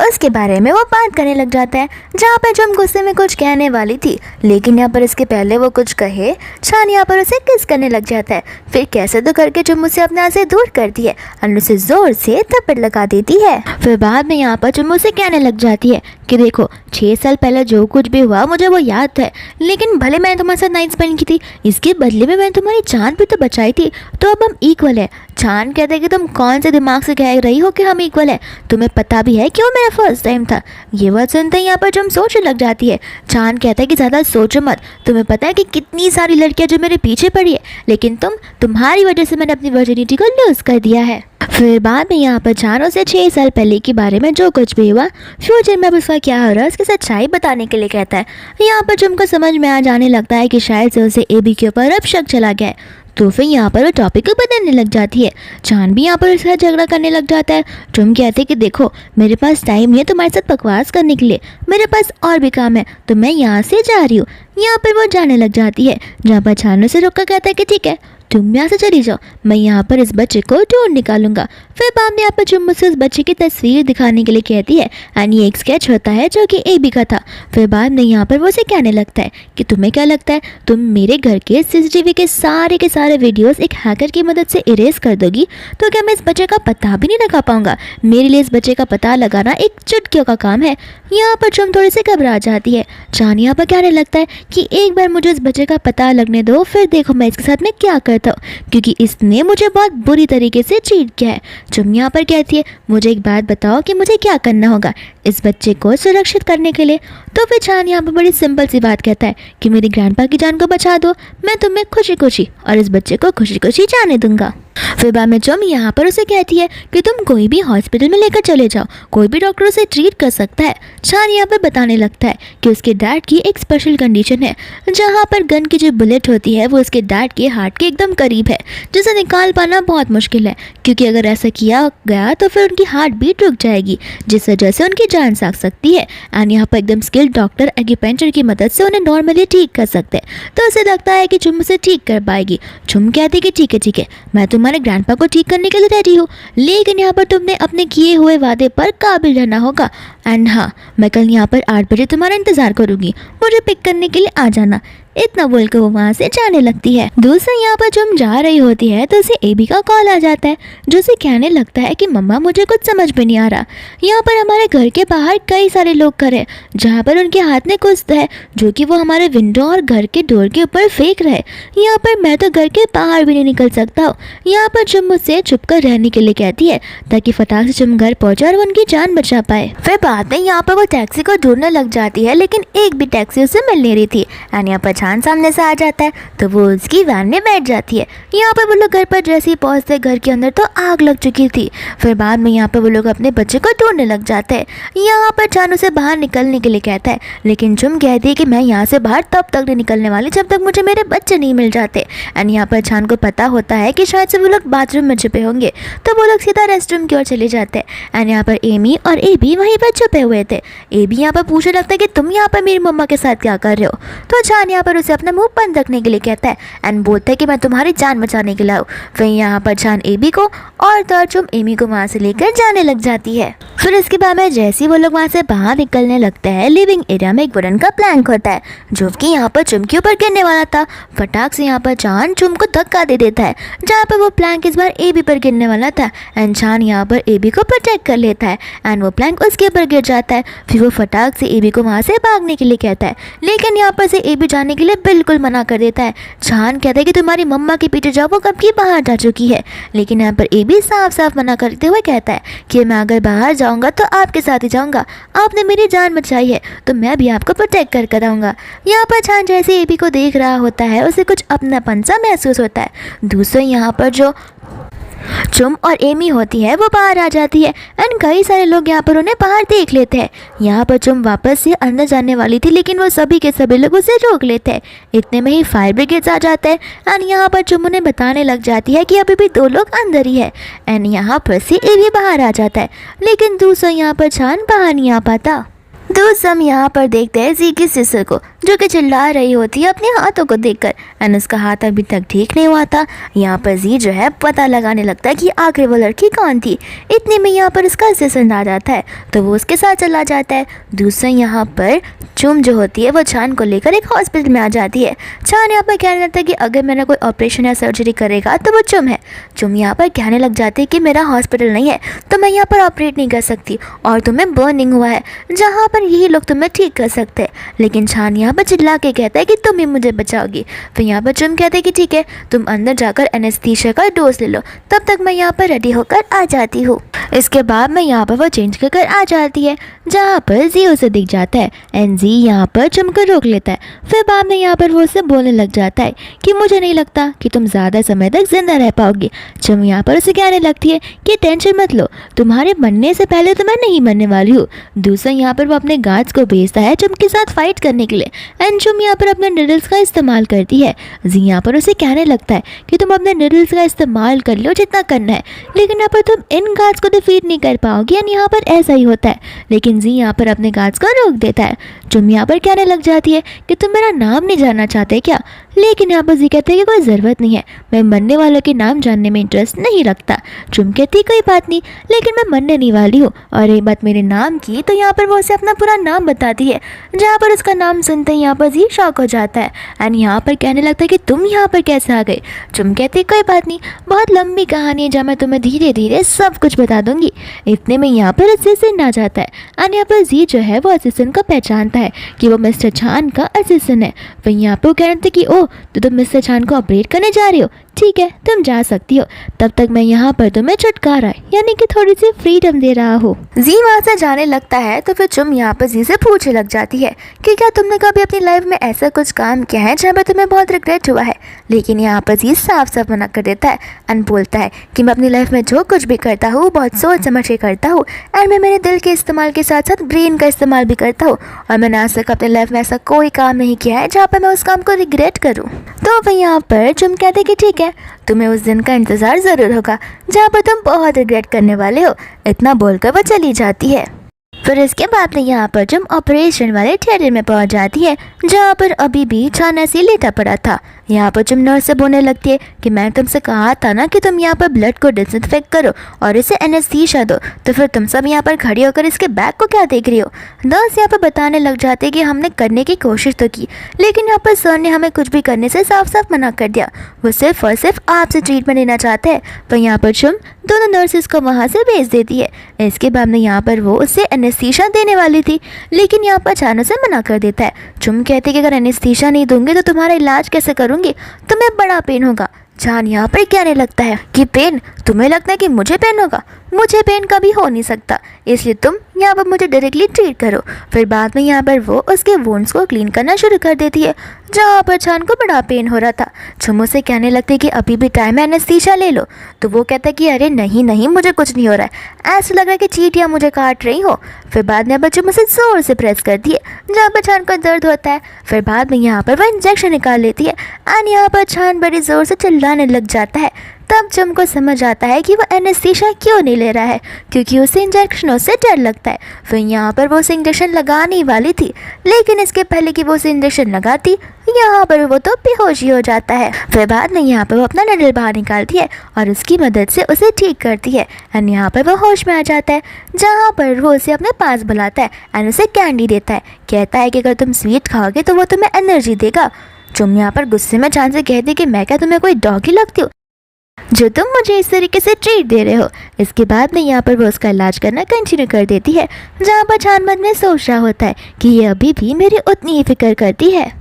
उसके बारे में वो बात करने लग जाता है, जहाँ पर जुम गुस्से में कुछ कहने वाली थी, लेकिन यहाँ पर इसके पहले वो कुछ कहे चान यहाँ पर उसे किस करने लग जाता है। फिर कैसे तो करके जुम उसे अपने आप से दूर करती है और उसे जोर से थप्पड़ लगा देती है। फिर बाद में यहाँ पर जुम उसे कहने लग जाती है कि देखो 6 साल पहले जो कुछ भी हुआ मुझे वो याद है, लेकिन भले मैंने तुम्हारे साथ नाइट स्पेंड की थी, इसके बदले में मैंने तुम्हारी जान भी तो बचाई थी, तो अब हम इक्वल है। चान कहते हैं कि तुम कौन से दिमाग से कह रही हो कि हम इक्वल है, तुम्हें पता भी है क्यों मेरा फर्स्ट टाइम था। ये बात सुनते ही यहाँ पर जुम सोचने लग जाती है। चान कहता है कि ज़्यादा सोचो मत, तुम्हें पता है कि कितनी सारी लड़कियाँ जो मेरे पीछे पड़ी है, लेकिन तुम्हारी वजह से मैंने अपनी वर्जिनिटी को लूज़ कर दिया है। फिर बाद में यहाँ पर चान उसे 6 साल पहले के बारे में जो कुछ भी हुआ फ्यूचर में अब उसका क्या हो रहा है उसकी सच्चाई बताने के लिए कहता है। यहाँ पर जुम को समझ में आ जाने लगता है कि शायद से उसे एबी के ऊपर अब शक चला गया है। तो फिर यहाँ पर वो टॉपिक को बदलने लग जाती है। चान भी यहाँ पर उसके साथ झगड़ा करने लग जाता है। जुम कहते हैं कि देखो मेरे पास टाइम नहीं है तुम्हारे साथ बकवास करने के लिए, मेरे पास और भी काम है, तो मैं यहाँ से जा रही हूँ। यहाँ पर वो जाने लग जाती है, जहाँ पर चान से रोक कर कहता है कि ठीक है तुम यहाँ से चली जाओ, मैं यहाँ पर इस बच्चे को ढूंढ निकालूंगा। फिर बाद में यहाँ पर जुम मुझसे उस बच्चे की तस्वीर दिखाने के लिए कहती है एंड ये एक स्केच होता है जो कि एबी का था। फिर बाद में यहाँ पर वो उसे कहने लगता है कि तुम्हें क्या लगता है तुम मेरे घर के सीसीटीवी के सारे वीडियोस एक हैकर की मदद से इरेज कर दोगी तो क्या मैं इस बच्चे का पता भी नहीं लगा पाऊंगा। मेरे लिए इस बच्चे का पता लगाना एक चुटकियों का काम है। यहाँ पर जुम थोड़ी सी घबरा जाती है। चान यहाँ पर कहने लगता है कि एक बार मुझे इस बच्चे का पता लगने दो, फिर देखो मैं इसके साथ में क्या करता हूँ, क्योंकि इसने मुझे बहुत बुरी तरीके से चीट किया है। जुम यहाँ पर कहती है मुझे एक बात बताओ कि मुझे क्या करना होगा इस बच्चे को सुरक्षित करने के लिए। तो फिर चान यहाँ पर बड़ी सिंपल सी बात कहता है कि मेरे ग्रैंडपा की जान को बचा दो, मैं तुम्हें खुशी खुशी और इस बच्चे को खुशी खुशी जाने दूंगा। फिर बाद में चुम यहाँ पर उसे कहती है कि तुम कोई भी हॉस्पिटल में लेकर चले जाओ, कोई भी डॉक्टर उसे ट्रीट कर सकता है। चान यहाँ पर बताने लगता है कि उसके डैड की एक स्पेशल कंडीशन है जहाँ पर गन की जो बुलेट होती है वो उसके डैड के हार्ट के एकदम करीब है, जिसे निकाल पाना बहुत मुश्किल है, क्योंकि अगर ऐसा किया गया तो फिर उनकी हार्ट बीट रुक जाएगी, जिस वजह से उनकी जान जा सकती है। एंड यहाँ पर एकदम स्किल्ड डॉक्टर एक्यूपेंचर की मदद से उन्हें नॉर्मली ठीक कर सकते हैं। तो उसे लगता है कि चुम उसे ठीक कर पाएगी। चुम कहती कि ठीक है, मैं तुम्हारे ग्रैंडपा को ठीक करने के लिए रेडी हूँ, लेकिन यहाँ पर तुमने अपने किए हुए वादे पर काबिल रहना होगा। एंड हाँ, मैं कल यहाँ पर 8 बजे तुम्हारा इंतज़ार करूँगी, मुझे पिक करने के लिए आ जाना। इतना बोलकर वो वहाँ से जाने लगती है। दूसरी यहाँ पर चुम जा रही होती है तो उसे एबी का कॉल आ जाता है, जो उसे कहने लगता है कि मम्मा मुझे कुछ समझ में नहीं आ रहा। यहाँ पर हमारे घर के बाहर कई सारे लोग खड़े हैं जहाँ पर उनके हाथ में कुछ है जो कि वो हमारे विंडो और घर के डोर के ऊपर फेंक रहे। यहाँ पर मैं तो घर के बाहर भी नहीं निकल सकता हूँ। यहाँ पर चुम मुझसे छुप कर रहने के लिए कहती है ताकि फटाक से चुम घर पहुँचे और वो उनकी जान बचा पाए। फिर बाद में यहाँ पर वो टैक्सी को ढूंढने लग जाती है, लेकिन एक भी टैक्सी उसे मिल नहीं रही थी। एंड यहाँ पर चान सामने से आ जाता है तो वो उसकी वैन में बैठ जाती है। यहाँ पर वो लोग घर पर जैसे ही पहुँचते घर के अंदर तो आग लग चुकी थी। फिर बाद में यहाँ पर वो लोग अपने बच्चे को ढूंढने लग जाते हैं। यहाँ पर चान उसे बाहर निकलने के लिए कहता है, लेकिन चुम कहती है कि मैं यहाँ से बाहर तब तक नहीं निकलने वाली जब तक मुझे मेरे बच्चे नहीं मिल जाते। एंड यहाँ पर चान को पता होता है कि शायद से वो लोग बाथरूम में छुपे होंगे, तो वो लोग सीधा रेस्टरूम की ओर चले जाते हैं। एंड यहाँ पर एमी और एबी वहीं पर छुपे हुए थे। एबी यहाँ पर पूछने लगता है कि तुम यहाँ पर मेरी मम्मा के साथ क्या कर रहे हो। तो चान यहाँ पर उसे अपना मुंह बंद रखने के लिए कहता है एंड बोलता है कि मैं तुम्हारी जान बचाने के लिए आऊँ। फिर यहाँ पर चान एबी को और चुम एमी को वहाँ से लेकर जाने लग जाती है। फिर इसके बाद में जैसे ही वो लोग वहाँ से बाहर निकलने लगते हैं, लिविंग एरिया में एक वुडन का प्लैंक होता है जो कि यहाँ पर चुम के ऊपर गिरने वाला था। फटाक से यहाँ पर चान चुम को धक्का दे देता है, जहाँ पर वो प्लैंक इस बार एबी पर गिरने वाला था। एंड चान यहाँ पर एबी को प्रोटेक्ट कर लेता है एंड वो प्लैंक उसके ऊपर गिर जाता है। फिर वो फटाक से एबी को वहाँ से भागने के लिए कहता है, लेकिन यहाँ पर से एबी जाने के लिए बिल्कुल मना कर देता है। चान कहता है कि तुम्हारी मम्मा के पीछे जाओ, वो कब की बाहर जा चुकी है। लेकिन यहाँ पर एबी साफ साफ मना करते हुए कहता है कि मैं अगर बाहर जाऊँगा तो आपके साथ ही जाऊँगा, आपने मेरी जान बचाई है तो मैं भी आपको प्रोटेक्ट कर कर आऊँगा। यहाँ पर चान जैसे एबी को देख रहा होता है उसे कुछ अपनापन सा महसूस होता है। दूसरे यहाँ पर जो चुम और एमी होती है वो बाहर आ जाती है एंड कई सारे लोग यहाँ पर उन्हें बाहर देख लेते हैं। यहाँ पर चुम वापस से अंदर जाने वाली थी, लेकिन वो सभी के सभी लोग उसे रोक लेते हैं। इतने में ही फायर ब्रिगेड आ जाते हैं एंड यहाँ पर चुम उन्हें बताने लग जाती है कि अभी भी 2 लोग अंदर ही है। एंड यहाँ पर से एवी बाहर आ जाता है, लेकिन दूसरा यहाँ पर चान बाहर नहीं आ पाता। दोस्त हम यहाँ पर देखते हैं जी की सिस्टर को, जो कि चिल्ला रही होती है अपने हाथों को देखकर एंड उसका हाथ अभी तक ठीक नहीं हुआ था। यहाँ पर जी जो है पता लगाने लगता है कि आखिर वो लड़की कौन थी। इतने में यहाँ पर उसका असिस्टेंट आ जाता है तो वो उसके साथ चला जाता है। दूसरा यहाँ पर चुम जो होती है वो चान को लेकर एक हॉस्पिटल में आ जाती है। चान यहाँ पर कहने लगता है कि अगर मेरा कोई ऑपरेशन या सर्जरी करेगा तो वो चुम है। चुम यहाँ पर कहने लग जाती है कि मेरा हॉस्पिटल नहीं है तो मैं यहाँ पर ऑपरेट नहीं कर सकती और तुम्हें बर्निंग हुआ है जहाँ पर यही लोग तुम्हें ठीक कर सकते हैं। लेकिन चान यहाँ पर चिल्ला के कहता है कि तुम ही मुझे बचाओगी। फिर यहाँ पर चुम कहते हैं कि ठीक है, तुम अंदर जाकर एनेस्थीसिया का डोज ले लो, तब तक मैं यहाँ पर रेडी होकर आ जाती हूँ। इसके बाद मैं यहाँ पर वो चेंज कर आ जाती है, जहाँ पर जी उसे दिख जाता है एंड जी यहाँ पर चुम को रोक लेता है। फिर बाद में यहाँ पर वो उसे बोलने लग जाता है कि मुझे नहीं लगता कि तुम ज़्यादा समय तक जिंदा रह पाओगी। चुम यहाँ पर उसे कहने लगती है कि टेंशन मत लो, तुम्हारे मरने से पहले तो मैं नहीं मरने वाली हूँ। दूसरा यहाँ पर वो अपने गार्ड्स को भेजता है चुम के साथ फाइट करने के लिए एंड चुम यहाँ पर अपने निडल्स का इस्तेमाल करती है। जी यहाँ पर उसे कहने लगता है कि तुम अपने निडल्स का इस्तेमाल कर लो जितना करना है, लेकिन यहाँ पर तुम इन गार्ड्स को डिफीट नहीं कर पाओगी। एंड यहाँ पर ऐसा ही होता है, लेकिन जी यहाँ पर अपने गार्ड्स को रोक देता है। चुम यहाँ पर कहने लग जाती है कि तुम मेरा नाम नहीं जानना चाहते क्या, लेकिन यहाँ पर जी कहते हैं कि कोई ज़रूरत नहीं है, मैं मरने वालों के नाम जानने में इंटरेस्ट नहीं रखता। चुम कहती कोई बात नहीं, लेकिन मैं मरने नहीं वाली हूँ। और एक बात मेरे नाम की, तो यहाँ पर वो उसे अपना पूरा नाम बताती है, जहाँ पर उसका नाम सुनते ही यहाँ पर जी शॉक हो जाता है एंड यहाँ पर कहने लगता है कि तुम यहाँ पर कैसे आ गए। चुम कहती कोई बात नहीं, बहुत लंबी कहानी है जहाँ मैं तुम्हें धीरे धीरे सब कुछ बता दूंगी। इतने में यहाँ पर असिस्टेंट आ जाता है एंड यहाँ पर जी जो है वो असिस्टेंट को पहचानता जाता है कि वो मिस्टर छान का असिस्टेंट है। वहीं यहाँ पर वो कह रहे थे कि ओह तो तुम मिस्टर छान को ऑपरेट करने जा रही हो, ठीक है तुम जा सकती हो, तब तक मैं यहाँ पर तुम्हें छुटकारा यानी कि थोड़ी सी फ्रीडम दे रहा हूँ। जी वहाँ से जाने लगता है तो फिर चुम यहाँ पर जी से पूछने लग जाती है कि क्या तुमने कभी अपनी लाइफ में ऐसा कुछ काम किया है जहाँ पर तुम्हें बहुत रिग्रेट हुआ है। लेकिन यहाँ पर जी साफ साफ मना कर देता है एंड बोलता है कि मैं अपनी लाइफ में जो कुछ भी करता हूँ बहुत सोच समझ के करता हूँ एंड मैं मेरे दिल के इस्तेमाल के साथ साथ ब्रेन का इस्तेमाल भी करता हूँ और मैंने आज तक अपनी लाइफ में ऐसा कोई काम नहीं किया है जहाँ पर मैं उस काम को रिग्रेट करूँ। तो वही यहाँ पर चुम कहते कि ठीक है तुम्हें उस दिन का इंतज़ार ज़रूर होगा जहाँ पर तुम बहुत रिग्रेट करने वाले हो। इतना बोलकर वो चली जाती है। फिर इसके बाद में यहाँ पर चुम ऑपरेशन वाले थिएटर में पहुँच जाती है जहाँ पर अभी भी छान ऐसे लेटा पड़ा था। यहाँ पर चुम नर्स से बोलने लगती है कि मैं तुमसे कहा था ना कि तुम यहाँ पर ब्लड को डिसइंफेक्ट करो और इसे एनेस्थीसिया दो, तो फिर तुम सब यहाँ पर खड़ी होकर इसके बैग को क्या देख रही हो। नर्स यहाँ पर बताने लग जाते कि हमने करने की कोशिश तो की लेकिन यहाँ पर सर ने हमें कुछ भी करने से साफ साफ मना कर दिया, वो सिर्फ और सिर्फ आपसे ट्रीटमेंट लेना चाहते हैं। तो यहाँ पर चुम दोनों नर्सेज को वहाँ से भेज देती है। इसके बाद में यहाँ पर वो उसे एनेस्थीसिया देने वाली थी लेकिन यहाँ पर अचानक से मना कर देता है। चुम कहते कि अगर एनेस्थीसिया नहीं दूंगी तो तुम्हारा इलाज कैसे करूँगी, तुम्हें बड़ा पेन होगा। जान यहाँ पर कहने लगता है कि पेन, तुम्हें लगता है कि मुझे पेन होगा, मुझे पेन कभी हो नहीं सकता, इसलिए तुम यहाँ पर मुझे डायरेक्टली ट्रीट करो। फिर बाद में यहाँ पर वो उसके वुंड्स को क्लीन करना शुरू कर देती है जहाँ पर छान को बड़ा पेन हो रहा था। चुम से कहने लगती है कि अभी भी टाइम है, एनेस्थीसिया ले लो। तो वो कहता है कि अरे नहीं नहीं मुझे कुछ नहीं हो रहा है, ऐसा लग रहा है कि चींटियाँ मुझे काट रही हो। फिर बाद में यहाँ पर चुम उसे जोर से प्रेस करती है जहाँ पर छान को दर्द होता है। फिर बाद में यहाँ पर वह इंजेक्शन निकाल लेती है एंड यहाँ पर छान बड़ी जोर से चिल्लाने लग जाता है। तब चुम को समझ आता है कि वो एनेस्थीसिया क्यों नहीं ले रहा है, क्योंकि उसे इंजेक्शनों से डर लगता है। फिर यहाँ पर वो उसे इंजेक्शन लगाने वाली थी लेकिन इसके पहले कि वो उसे इंजेक्शन लगाती यहाँ पर वो तो बेहोश ही हो जाता है। फिर बाद में यहाँ पर वो अपना नडल बाहर निकालती है और उसकी मदद से उसे ठीक करती है एंड यहाँ पर वो होश में आ जाता है जहाँ पर वो उसे अपने पास बुलाता है एंड उसे कैंडी देता है। कहता है कि अगर तुम स्वीट खाओगे तो वो तुम्हें एनर्जी देगा। चुम यहाँ पर गुस्से में छान से कहती कि मैं क्या तुम्हें कोई डॉगी लगती हूँ जो तुम मुझे इस तरीके से ट्रीट दे रहे हो। इसके बाद में यहाँ पर वो उसका इलाज करना कंटिन्यू कर देती है जहाँ पर छान मन में सोच रहा होता है कि ये अभी भी मेरी उतनी ही फिक्र करती है।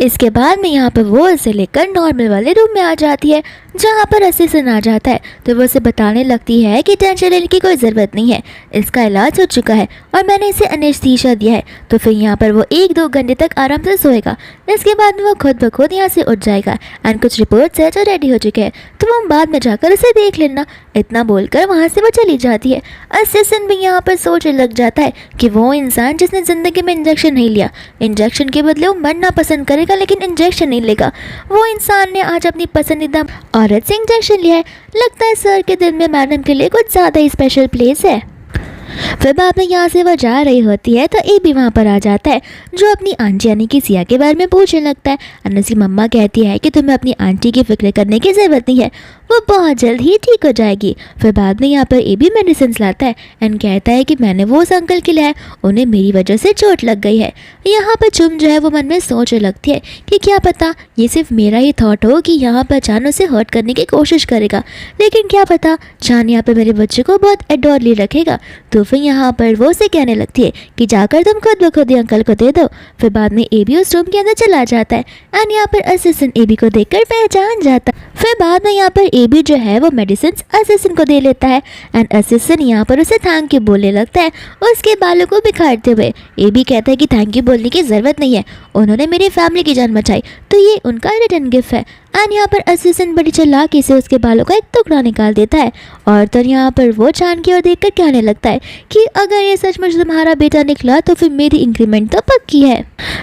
इसके बाद में यहाँ पर वो उसे लेकर नॉर्मल वाले रूम में आ जाती है जहाँ पर असिस्टेंट आ जाता है तो वो उसे बताने लगती है कि टेंशन लेने की कोई ज़रूरत नहीं है, इसका इलाज हो चुका है और मैंने इसे एनेस्थीसिया दिया है। तो फिर यहाँ पर वो 1-2 घंटे तक आराम से सोएगा। इसके बाद में वो खुद ब खुद यहाँ से उठ जाएगा एंड कुछ रिपोर्ट्स है जो रेडी हो चुके हैं तो वो बाद में जाकर उसे देख लेना। इतना बोलकर वहाँ से वो चली जाती है। असिस्टेंट भी यहाँ पर सोचने लग जाता है कि वो इंसान जिसने ज़िंदगी में इंजेक्शन नहीं लिया, इंजेक्शन के बदले वो मरना पसंद करेगा लेकिन इंजेक्शन नहीं लेगा, वो इंसान ने आज अपनी पसंदीदा औरत से इंजेक्शन लिया है। लगता है सर के दिल में मैडम के लिए कुछ ज़्यादा ही स्पेशल प्लेस है। फिर बाद में यहाँ से वह जा रही होती है तो ए भी वहाँ पर आ जाता है जो अपनी आंटी यानी कि सिया के बारे में पूछने लगता है। अनसी मम्मा कहती है कि तुम्हें अपनी आंटी की फिक्र करने की ज़रूरत नहीं है, वो बहुत जल्द ही ठीक हो जाएगी। फिर बाद में यहाँ पर ए भी मेडिसिन लाता है एंड कहता है कि मैंने वो उस अंकल के लिए है, उन्हें मेरी वजह से चोट लग गई है। यहाँ पर चुम जो है वो मन में सोचने लगती है कि क्या पता ये सिर्फ मेरा ही थॉट हो कि यहाँ पर चान उसे हर्ट करने की कोशिश करेगा, लेकिन क्या पता चान यहाँ पर मेरे बच्चे को बहुत एडोरली रखेगा। तो फिर यहाँ पर वो उसे कहने लगती है कि जाकर तुम खुद ब खुद अंकल को दे दो। फिर बाद में ए भी उस रूम के अंदर चला जाता है एंड यहाँ पर असिस्टेंट ए बी को देखकर पहचान जाता है। फिर बाद में यहाँ पर ए बी जो है वो मेडिसिन असिस्टेंट को दे लेता है एंड असिस्टेंट यहाँ पर उसे थैंक यू बोलने लगता है उसके बालों को बिखारते हुए। ए बी कहता है कि थैंक यू बोलने की ज़रूरत नहीं है, उन्होंने मेरी फैमिली की जान बचाई तो ये उनका रिटर्न गिफ्ट है। एंड यहाँ पर असिस्टेंट बड़ी चालाकी से उसके बालों का एक टुकड़ा निकाल देता है और तो यहाँ पर वो चान की ओर देखकर कहने लगता है कि अगर ये सचमुच तुम्हारा बेटा निकला तो फिर मेरी इंक्रीमेंट तो पक्की है।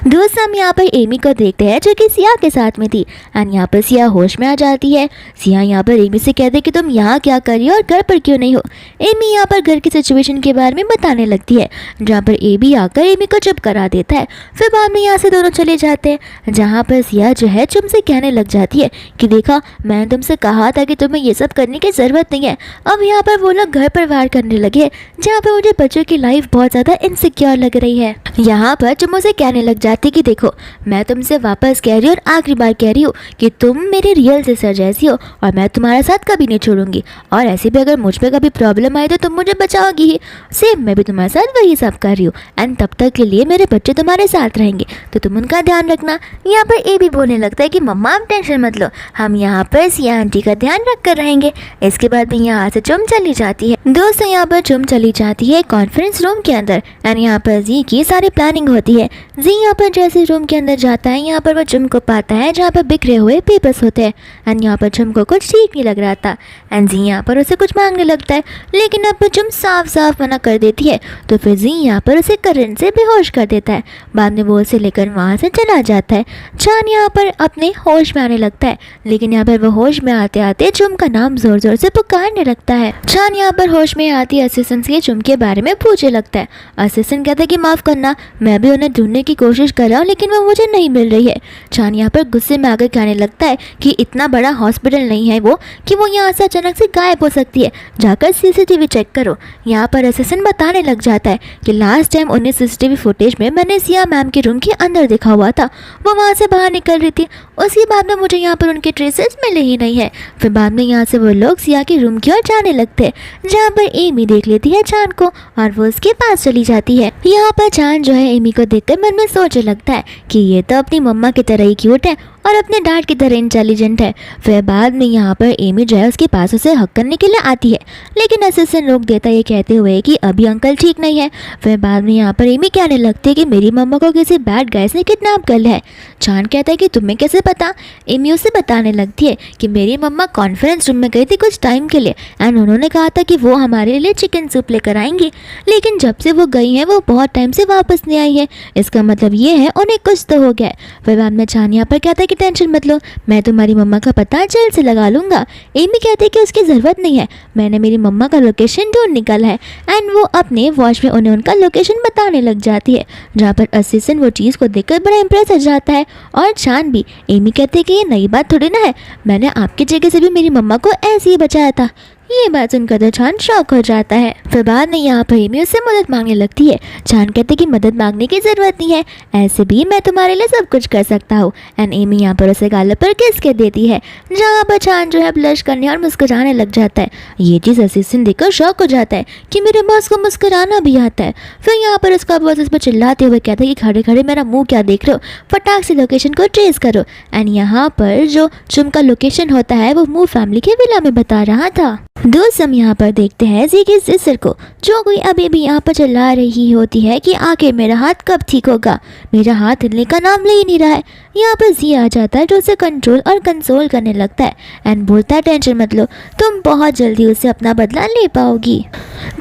दोस्त हम यहाँ पर एमी को देखते हैं जो कि सिया के साथ में थी एंड यहाँ पर सिया होश में आ जाती है। सिया यहाँ पर एमी से कहते कि तुम यहाँ क्या कर रही हो और घर पर क्यों नहीं हो। एमी यहाँ पर घर की सिचुएशन के बारे में बताने लगती है जहाँ पर एमी आकर एमी को चुप करा देता है। फिर बाद में यहाँ से दोनों चले जाते हैं जहाँ पर सिया जो है चुम से कहने लग जाती है कि देखा मैंने तुमसे कहा था कि तुम्हें ये सब करने की ज़रूरत नहीं है। अब यहाँ पर वो लोग घर पर वार करने लगे जहाँ पर मुझे बच्चों की लाइफ बहुत ज़्यादा इनसिक्योर लग रही है। यहाँ पर चुम से कहने लग जाती कि देखो मैं तुमसे वापस कह रही हूँ और आखिरी बार कह रही हूँ कि तुम मेरे रियल सिस्टर सिस्टर जैसी हो और मैं तुम्हारा साथ कभी नहीं छोड़ूंगी, और ऐसे भी अगर मुझ पे कभी प्रॉब्लम आई तो तुम मुझे बचाओगी ही। सेम मैं भी तुम्हारे साथ वही सब कर रही हूँ, एंड तब तक के लिए मेरे बच्चे तुम्हारे साथ रहेंगे, तो तुम उनका ध्यान रखना। यहाँ पर ए भी बोलने लगता है कि मम्मा आप टेंशन मत लो, हम यहाँ पर सिया आंटी का ध्यान रख कर रहेंगे। इसके बाद में यहाँ से चुम चली जाती है। दोस्तों यहाँ पर चुम चली जाती है कॉन्फ्रेंस रूम के अंदर, एंड यहाँ पर जी की सारी प्लानिंग होती है। जी यहाँ पर जैसे रूम के अंदर जाता है, यहाँ पर वो चुम को पाता है जहाँ पर बिखरे हुए पेपर्स होते हैं, एंड यहाँ पर चुम को कुछ ठीक नहीं लग रहा था, एंड जी यहाँ पर उसे कुछ मांगने लगता है, लेकिन अब चुम साफ साफ मना कर देती है। तो फिर जी यहाँ पर उसे करंट से बेहोश कर देता है। बाद में वो उसे लेकर वहाँ से चला जाता है। चान यहाँ पर अपने होश में आने लगता है, लेकिन यहाँ पर वो होश में आते आते चुम का नाम जोर जोर से पुकारने लगता है। चान यहाँ पर होश में आती असिस्टेंट से चुम के बारे में पूछने लगता है। असिस्टेंट कहता है कि माफ़ करना, मैं भी उन्हें ढूंढने की कोशिश कर रहा हूँ लेकिन वो मुझे नहीं मिल रही है। चान यहाँ पर गुस्से में आकर कहने लगता है कि इतना बड़ा हॉस्पिटल नहीं है वो कि वो यहाँ से अचानक से गायब हो सकती है, जाकर सीसीटीवी चेक करो। यहाँ पर असिस्टेंट बताने लग जाता है कि लास्ट टाइम उन्हें सीसीटीवी फुटेज में मैंने सिया मैम के रूम के अंदर देखा हुआ था, वो वहाँ से बाहर निकल रही थी। उसके बाद में मुझे यहाँ पर उनके ट्रेसेस मिले ही नहीं है। फिर बाद में यहाँ से वो लोग सिया के रूम की ओर जाने लगते हैं, जहाँ पर एमी देख लेती है चान को और वो उसके पास चली जाती है। यहाँ पर चान जो है एमी को देखकर मन में सोचने लगता है कि ये तो अपनी मम्मा की तरह ही क्यूट है और अपने डैड की तरह इंटेलिजेंट है। फिर बाद में यहाँ पर एमी जो है उसके पास उसे हक करने के लिए आती है, लेकिन असिस्टेंट रोक देता है ये कहते हुए कि अभी अंकल ठीक नहीं है। फिर बाद में यहाँ पर एमी कहने लगती है कि मेरी मम्मा को किसी बैड गाइस ने किडनैप कर लिया है। चान कहता है कि तुम्हें कैसे पता। एमी उसे बताने लगती है कि मेरी मम्मा कॉन्फ्रेंस रूम में गई थी कुछ टाइम के लिए, एंड उन्होंने कहा था कि वो हमारे लिए चिकन सूप लेकर आएंगी, लेकिन जब से वो गई हैं वो बहुत टाइम से वापस नहीं आई है। इसका मतलब ये है उन्हें कुछ तो हो गया है। फिर बाद में चान यहाँ पर कहता है कि टेंशन मत लो, मैं तुम्हारी मम्मा का पता जल्द से लगा लूँगा। एमी कहती है कि उसकी ज़रूरत नहीं है, मैंने मेरी मम्मा का लोकेशन ढूंढ निकाला है, एंड वो अपने वॉच में उन्हें उनका लोकेशन बताने लग जाती है, जहाँ पर असिस्टेंट वो चीज़ को देखकर बड़ा इंप्रेस हो जाता है। और चान भी। एमी कहती है कि ये नई बात थोड़ी ना है, मैंने आपकी जगह से भी मेरी मम्मा को ऐसे ही बचाया था। ये बात सुनकर तो चान शॉक हो जाता है। फिर बाद में यहाँ पर एमी उससे मदद मांगने लगती है। चान कहते कि मदद मांगने की ज़रूरत नहीं है, ऐसे भी मैं तुम्हारे लिए सब कुछ कर सकता हूँ, एंड एमी यहाँ पर उसे गाल पर किस के देती है, जहाँ पर चान जो है ब्लश करने और मुस्कुराने लग जाता है। ये चीज़ असिस्टेंट देखकर शॉक हो जाता है कि मेरे बॉस को मुस्कुराना भी आता है। फिर यहाँ पर उसका बॉस उस पर चिल्लाते हुए कहता है कि खड़े खड़े मेरा मुँह क्या देख रहे हो, फटाक से लोकेशन को ट्रेस करो। एंड यहाँ पर जो चुम का लोकेशन होता है वो मूर फैमिली के विला में बता रहा था। दोस्त हम यहाँ पर देखते हैं जी की सिस्टर को, जो कोई अभी भी यहाँ पर चिल्ला रही होती है कि आखिर मेरा हाथ कब ठीक होगा, मेरा हाथ हिलने का नाम ले ही नहीं रहा है। यहाँ पर जी आ जाता है जो उसे कंट्रोल और कंसोल करने लगता है, एंड बोलता है टेंशन मत लो, तुम बहुत जल्दी उससे अपना बदला ले पाओगी।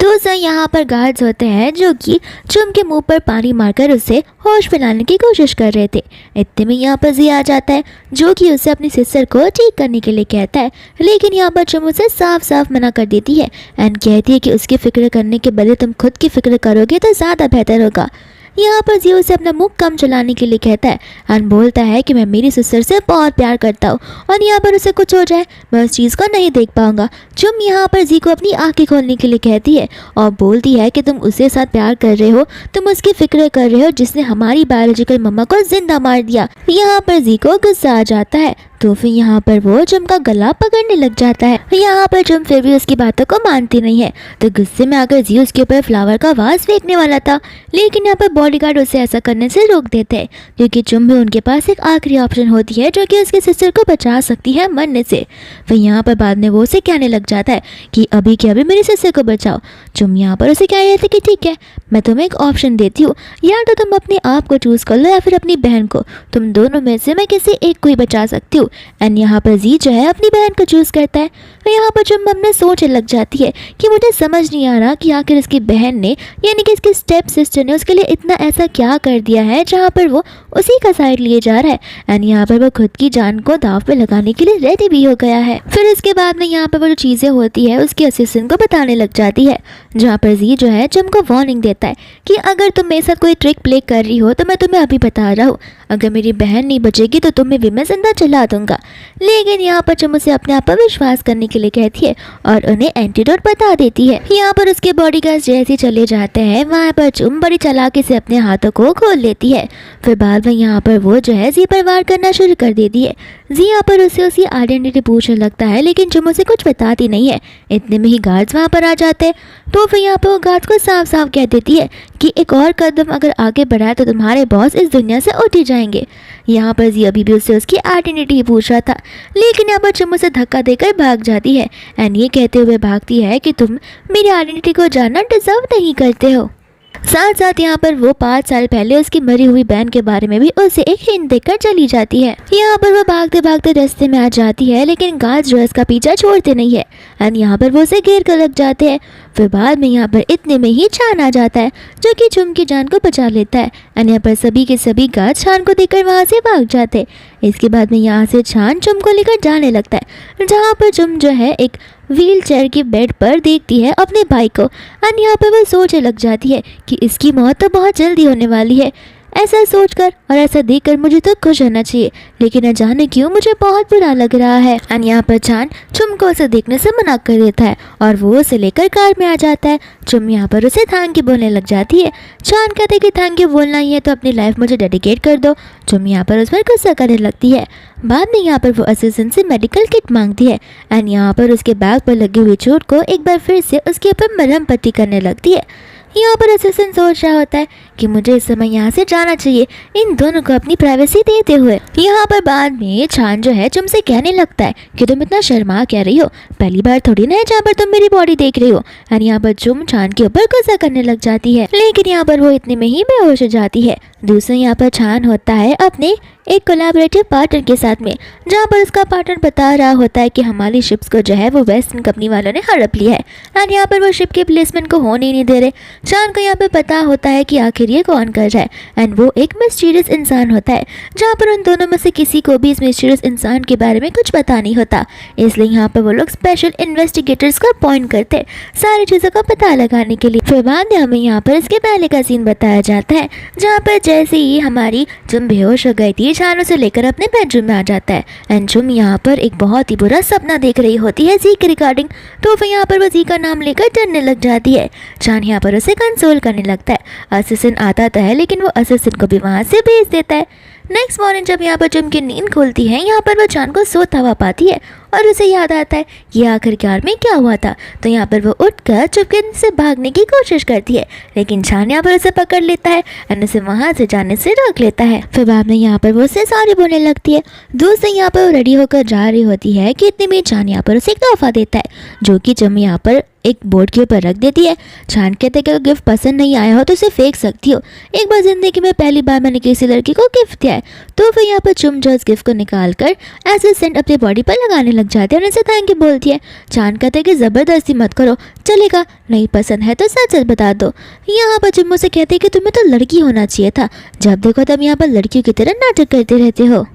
दोस्तों यहाँ पर गार्ड्स होते हैं जो कि चुम के मुंह पर पानी मारकर उसे होश में लाने की कोशिश कर रहे थे। इतने में यहाँ पर जी आ जाता है जो कि उसे अपनी सिस्टर को ठीक करने के लिए कहता है, लेकिन यहाँ पर चुम उसे साफ साफ मना कर देती है एंड कहती है कि उसकी फिक्र करने के बदले तुम खुद की फिक्र करोगे तो ज़्यादा बेहतर होगा। यहाँ पर जी उसे अपना मुंह कम चलाने के लिए कहता है एंड बोलता है कि मैं मेरी सिस्टर से बहुत प्यार करता हूँ और यहाँ पर उसे कुछ हो जाए मैं उस चीज़ को नहीं देख पाऊंगा। चुम यहाँ पर जी को अपनी आंखें खोलने के लिए कहती है और बोलती है कि तुम उसके साथ प्यार कर रहे हो, तुम उसकी फिक्र कर रहे हो जिसने हमारी बायोलॉजिकल मम्मा को जिंदा मार दिया। यहाँ पर जी को गुस्सा आ जाता है तो फिर यहाँ पर वो चुम का गला पकड़ने लग जाता है। यहाँ पर चुम फिर भी उसकी बातों को मानती नहीं है तो गुस्से में आकर जी उसके ऊपर फ्लावर का वास फेंकने वाला था, लेकिन यहाँ पर बॉडीगार्ड उसे ऐसा करने से रोक देते हैं क्योंकि चुम भी उनके पास एक आखिरी ऑप्शन होती है जो कि उसके सिस्टर को बचा सकती है मरने से। फिर यहाँ पर बाद में वो उसे कहने लग जाता है कि अभी के अभी मेरी सिस्टर को बचाओ। चुम यहाँ पर उसे कह रहे थे कि ठीक है मैं तुम्हें एक ऑप्शन देती हूँ, या तो तुम अपने आप को चूज़ कर लो या फिर अपनी बहन को, तुम दोनों में से मैं किसी एक को ही बचा सकती हूँ। एंड यहाँ पर जी जो है अपनी बहन को चूज़ करता है। यहाँ पर चुम अपने सोचने लग जाती है कि मुझे समझ नहीं आ रहा कि आखिर इसकी बहन ने यानी कि इसकी स्टेप सिस्टर ने उसके लिए इतना ऐसा क्या कर दिया है जहाँ पर वो उसी का साइड लिए जा रहा है। एंड यहाँ पर वो खुद की जान को दाव पे लगाने के लिए रेडी भी हो गया है। फिर इसके बाद में यहाँ पर वो जो चीज़ें होती है उसकी असिस्टेंट को बताने लग जाती है, जहाँ पर जी जो है चुम को वार्निंग देता है कि अगर तुम मेरे साथ कोई ट्रिक प्ले कर रही हो तो मैं तुम्हें अभी बता रहा हूँ, अगर मेरी बहन नहीं बचेगी तो तुम्हें भी मैं जिंदा चला दूंगा। लूँगा। लेकिन यहाँ पर चुम उसे अपने आप पर विश्वास करने के लिए कहती है और उन्हें एंटीडोट बता देती है। यहाँ पर उसके बॉडीगार्ड जैसे चले जाते हैं, वहाँ पर चुम बड़ी चालाकी से अपने हाथों को खोल लेती है। फिर बाद में यहाँ पर वो जो है जी पर वार करना शुरू कर देती है। जी यहाँ पर उसे उसकी आइडेंटिटी पूछने लगता है, लेकिन चुम उसे कुछ बताती नहीं है। इतने में ही गार्ड्स वहाँ पर आ जाते हैं, तो फिर यहाँ पर वो गार्ड्स को साफ साफ कह देती है कि एक और कदम अगर आगे बढ़ाए तो तुम्हारे बॉस इस दुनिया से उठ ही जाएंगे। यहाँ पर जी अभी भी उससे उसकी आइडेंटिटी पूछ रहा था, लेकिन यहाँ पर चुम उसे धक्का देकर भाग जाती है एंड ये कहते हुए भागती है कि तुम मेरी आइडेंटिटी को जानना डिजर्व नहीं करते हो। साथ साथ यहाँ पर वो 5 साल पहले उसकी मरी हुई बहन के बारे में भी उसे एक हिंट देकर चली जाती है। यहाँ पर वो भागते भागते रास्ते में आ जाती है, लेकिन गार्ड्स जो है इसका पीछा छोड़ते नहीं है एंड यहाँ पर वो उसे घेर कर लग जाते हैं। फिर बाद में यहाँ पर इतने में ही चान आ जाता है जो कि चुम की जान को बचा लेता है एंड यहाँ पर सभी के सभी गार्ड्स चान को देखकर वहाँ से भाग जाते हैं। इसके बाद में यहाँ से चान चुम को लेकर जाने लगता है, जहाँ पर चुम जो है एक व्हील चेयर की बेड पर देखती है अपने भाई को एंड यहाँ पर वह सोचने लग जाती है कि इसकी मौत तो बहुत जल्दी होने वाली है। ऐसा सोचकर और ऐसा देखकर मुझे तो खुश होना चाहिए, लेकिन न जाने क्यों मुझे बहुत बुरा लग रहा है। एंड यहाँ पर चान चुम को उसे देखने से मना कर देता है और वो उसे लेकर कार में आ जाता है। चुम यहाँ पर उसे थैंक यू बोलने लग जाती है। चान कहते कि थैंक यू बोलना ही है तो अपनी लाइफ मुझे डेडिकेट कर दो। चुम यहाँ पर उस पर गुस्सा करने लगती है। बाद में यहाँ पर वो असिस्टेंट से मेडिकल किट मांगती है एंड यहाँ पर उसके बैग पर लगी हुई चोट को एक बार फिर से उसके ऊपर मरहम पट्टी करने लगती है। यहाँ पर असिस्टेंट सोच रहा होता है कि मुझे इस समय यहाँ से जाना चाहिए, इन दोनों को अपनी प्राइवेसी देते हुए। यहाँ पर बाद में चान जो है चुम से कहने लगता है कि तुम इतना शर्मा क्या रही हो, पहली बार थोड़ी ना है जहाँ पर तुम मेरी बॉडी देख रही हो। और यहाँ पर चुम चान के ऊपर गुस्सा करने लग जाती है, लेकिन यहाँ पर वो इतने में ही बेहोश हो जाती है। दूसरा यहाँ पर चान होता है अपने एक कोलैबोरेटिव पार्टनर के साथ में, जहाँ पर उसका पार्टनर बता रहा होता है कि हमारी शिप्स को जो है वो वेस्टर्न कंपनी वालों ने हड़प लिया है एंड यहाँ पर वो शिप के प्लेसमेंट को होने ही नहीं दे रहे। चान को यहाँ पे पता होता है कि आखिर ये कौन कर रहा है एंड वो एक मिस्टीरियस इंसान होता है, जहाँ पर उन दोनों में से किसी को भी इस मिस्टीरियस इंसान के बारे में कुछ पता नहीं होता। इसलिए यहाँ पर वो लोग स्पेशल इन्वेस्टिगेटर्स का अपॉइंट करते हैं सारी चीज़ों का पता लगाने के लिए। फिर बाद में हमें यहाँ पर इसके पहले का सीन बताया जाता है, जहाँ पर जैसे ही हमारी चुम बेहोश हो गई थी, चान उसे लेकर अपने बेडरूम में आ जाता है एंड चुम यहाँ पर एक बहुत ही बुरा सपना देख रही होती है जी के रिगार्डिंग। तो फिर यहाँ पर वो जी का नाम लेकर डरने लग जाती है। चान यहाँ पर उसे कंसोल करने लगता है। असिस्टेंट आता था है, लेकिन वो असिस्टेंट को भी वहाँ से भेज देता है। नेक्स्ट मॉर्निंग जब यहाँ पर चुम की नींद खुलती है, यहाँ पर वो चान को सोता हुआ पाती है और उसे याद आता है कि आखिरकार में क्या हुआ था। तो यहाँ पर वो उठकर चुपके से भागने की कोशिश करती है, लेकिन चान यहाँ पर उसे पकड़ लेता है और उसे वहाँ से जाने से रोक लेता है। फिर बाद में यहाँ पर वो उससे सॉरी बोलने लगती है। दूसरे यहाँ पर वो रेडी होकर जा रही होती है कि इतने में चान यहाँ पर उसे एक तोहफा देता है, जो कि चुम यहाँ पर एक बोर्ड के ऊपर रख देती है। चान कहते हैं कि अगर गिफ्ट पसंद नहीं आया हो तो उसे फेंक सकती हो, एक बार जिंदगी में पहली बार मैंने किसी लड़की को गिफ्ट दिया है। तो फिर यहाँ पर चुम जो इस गिफ्ट को निकाल कर ऐसे सेंट अपनी बॉडी पर लगाने लग जाती है और उनसे थैंक यू बोलती है। चान कहते हैं कि ज़बरदस्ती मत करो, चलेगा, नहीं पसंद है तो सच सच बता दो। यहाँ पर चुम से कहते हैं कि तुम्हें तो लड़की होना चाहिए था, जब देखो तब यहाँ पर लड़कियों की तरह नाटक करते रहते हो।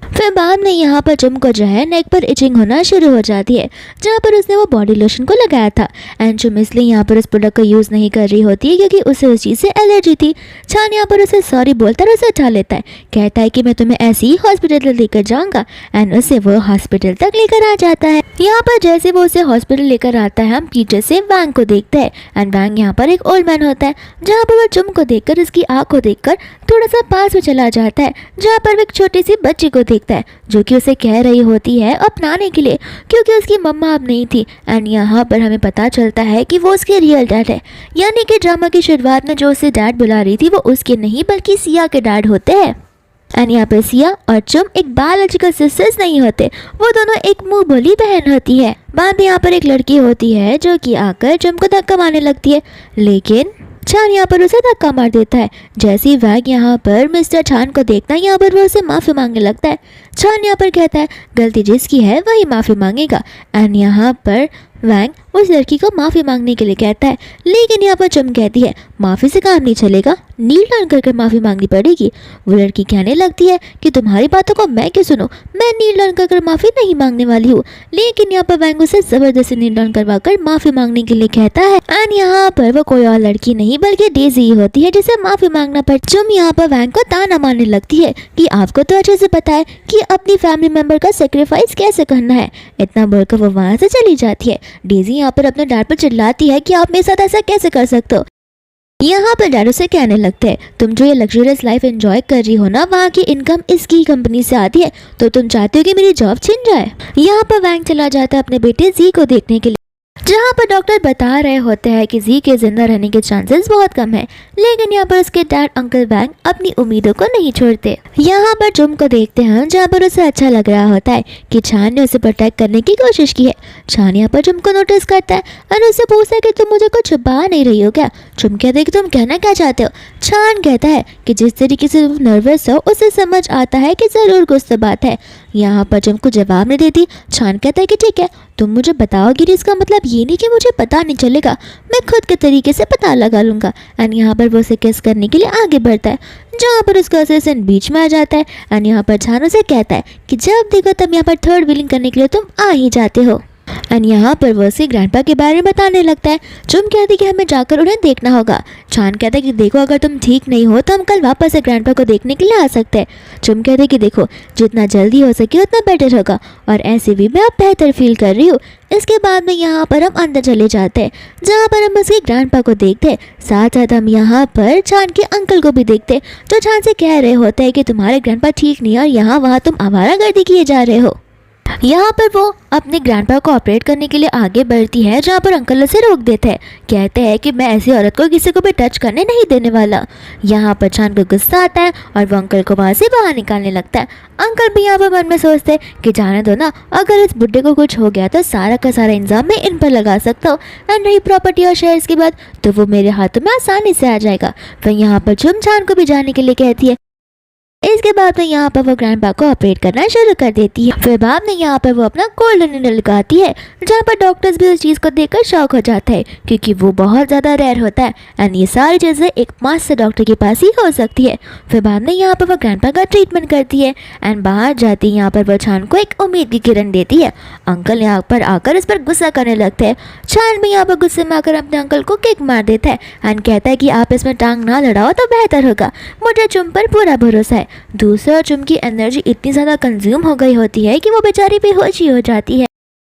फिर बाद में यहाँ पर चुम को जो है नेक पर इचिंग होना शुरू हो जाती है, जहाँ पर उसने वो बॉडी लोशन को लगाया था एंड चुम इसलिए यहाँ पर उस प्रोडक्ट को यूज़ नहीं कर रही होती है क्योंकि उसे उस चीज़ से एलर्जी थी। चान यहाँ पर उसे सॉरी बोलता है, उसे उठा लेता है, कहता है कि मैं तुम्हें ऐसे ही हॉस्पिटल लेकर जाऊँगा एंड उसे वो हॉस्पिटल तक लेकर आ जाता है। यहाँ पर जैसे वो उसे हॉस्पिटल लेकर आता है, हम पीछे से वैंग को देखते हैं एंड वैंग यहाँ पर एक ओल्ड मैन होता है, जहाँ पर वो चुम को देखकर उसकी आँख को देखकर थोड़ा सा पास में चला जाता है, जहाँ पर वो एक छोटी सी बच्ची को देखता है जो कि उसे कह रही होती है अपनाने के लिए, क्योंकि उसकी मम्मा अब नहीं थी। एंड यहाँ पर हमें पता चलता है कि वो उसके रियल डैड है, यानी कि ड्रामा की शुरुआत में जो उसे डैड बुला रही थी वो उसके नहीं बल्कि सिया के डैड होते हैं। एंड यहाँ पर सिया और चुम एक बायोलॉजिकल सिस्टर्स नहीं होते, वो दोनों एक मुंह बोली बहन होती है। बाद में यहाँ पर एक लड़की होती है जो कि आकर चुम को धक्का मारने लगती है, लेकिन चान यहाँ पर उसे धक्का मार देता है। जैसे ही वैंग यहाँ पर मिस्टर चान को देखता है, यहाँ पर वो उसे माफ़ी मांगने लगता है। चान यहाँ पर कहता है गलती जिसकी है वही माफ़ी मांगेगा एंड यहाँ पर वैंग उस लड़की को माफ़ी मांगने के लिए कहता है, लेकिन यहाँ पर चुम कहती है माफ़ी से काम नहीं चलेगा, नील टर्न कर माफ़ी मांगनी पड़ेगी। वो लड़की कहने लगती है कि तुम्हारी बातों को मैं क्यों सुनूं, मैं नील टर्न कर माफ़ी नहीं मांगने वाली हूँ। लेकिन यहाँ पर वैंग उसे ज़बरदस्ती नील टर्न करवा कर माफ़ी मांगने के लिए कहता है। एंड यहाँ पर वो कोई और लड़की नहीं बल्कि डेज़ी ही होती है जिसे माफ़ी मांगना पड़। चुम यहाँ पर वैंग को ताना मारने लगती है कि आपको तो अच्छे से पता है कि अपनी फैमिली मेंबर का सेक्रीफाइस कैसे करना है। इतना बोलकर वो वहाँ से चली जाती है। डेज़ी यहाँ पर अपने डैड पर चिल्लाती है कि आप मेरे साथ ऐसा कैसे कर सकते हो। यहाँ पर डैड उसे कहने लगते हैं, तुम जो ये लग्जरियस लाइफ एंजॉय कर रही हो ना, वहाँ की इनकम इसकी कंपनी से आती है, तो तुम चाहते हो कि मेरी जॉब छिन जाए। यहाँ पर वैंग चला जाता है अपने बेटे जी को देखने के लिए, जहाँ पर डॉक्टर बता रहे होते हैं कि जी के जिंदा रहने के चांसेस बहुत कम है। लेकिन यहाँ पर उसके डैड अंकल वैंग अपनी उम्मीदों को नहीं छोड़ते। यहाँ पर चुम को देखते हैं जहाँ पर उसे अच्छा लग रहा होता है कि छान ने उसे प्रोटेक्ट करने की कोशिश की है। छान यहाँ पर चुम को नोटिस करता है और उससे पूछता है कि तुम मुझे कुछ छुपा नहीं रही हो क्या। चुम कहते हैं कि तुम कहना क्या चाहते हो। छान कहता है कि जिस तरीके से तुम नर्वस हो उसे समझ आता है कि ज़रूर कुछ तो बात है। यहाँ पर चुम को जवाब नहीं देती। छान कहता है कि ठीक है, तुम मुझे बताओगी, इसका मतलब ये नहीं कि मुझे पता नहीं चलेगा, मैं खुद के तरीके से पता लगा लूँगा। एंड यहाँ पर वो उसे किस करने के लिए आगे बढ़ता है, जहाँ पर उसका असिस्टेंट बीच में आ जाता है। एंड यहाँ पर छान उसे कहता है कि जब देखो तब यहाँ पर थर्ड व्हीलिंग करने के लिए तुम आ ही जाते हो। एंड यहाँ पर वो उसे ग्रैंडपा के बारे में बताने लगता है। चुम कहती कि हमें जाकर उन्हें देखना होगा। छान कहता है कि देखो अगर तुम ठीक नहीं हो तो हम कल वापस से ग्रैंडपा को देखने के लिए आ सकते हैं। चुम कहते हैं कि देखो जितना जल्दी हो सके उतना बेटर होगा, और ऐसे भी मैं अब बेहतर फील कर रही हूँ। इसके बाद में यहाँ पर हम अंदर चले जाते हैं, जहाँ पर हम उसके ग्रैंडपा को देखते हैं। साथ साथ हम यहाँ पर छान के अंकल को भी देखते हैं, जो छान से कह रहे होते हैं कि तुम्हारे ग्रैंडपा ठीक नहीं है और यहाँ वहाँ तुम आवारागर्दी किए जा रहे हो। यहाँ पर वो अपने ग्रैंडपा को ऑपरेट करने के लिए आगे बढ़ती है, जहाँ पर अंकल उसे रोक देते हैं। कहते हैं कि मैं ऐसी औरत को किसी को भी टच करने नहीं देने वाला। यहाँ पर छान को गुस्सा आता है और वो अंकल को वहाँ से बाहर निकालने लगता है। अंकल भी यहाँ पर मन में सोचते हैं कि जाने दो ना, अगर इस बुड्ढे को कुछ हो गया तो सारा का सारा इंजाम मैं इन पर लगा सकता हूँ, एंड रही प्रॉपर्टी और शेयर्स की बात तो वो मेरे हाथों में आसानी से आ जाएगा। फिर यहाँ पर चुम छान को भी जाने के लिए कहती है। इसके बाद में यहाँ पर वो ग्रैंडपा को ऑपरेट करना शुरू कर देती है। फिर बाद में यहाँ पर वो अपना गोल्डन निडल लगाती है, जहाँ पर डॉक्टर्स भी उस चीज़ को देखकर शॉक हो जाते हैं, क्योंकि वो बहुत ज़्यादा रेयर होता है एंड ये सारी चीज़ें एक मास्टर डॉक्टर के पास ही हो सकती है। फिर बाद में यहाँ पर वो ग्रैंडपा का ट्रीटमेंट करती है एंड बाहर जाती है। यहाँ पर वो छान को एक उम्मीद की किरण देती है। अंकल यहाँ पर आकर इस पर गुस्सा करने लगते हैं। छान भी यहाँ पर गुस्से में आकर अपने अंकल को किक मार देता है एंड कहता है कि आप इसमें टांग ना लड़ाओ तो बेहतर होगा, मुझे चुम पर पूरा भरोसा है। दूसरा चुम की एनर्जी इतनी ज़्यादा कंज्यूम हो गई होती है कि वो बेचारी बेहोश ही हो जाती है।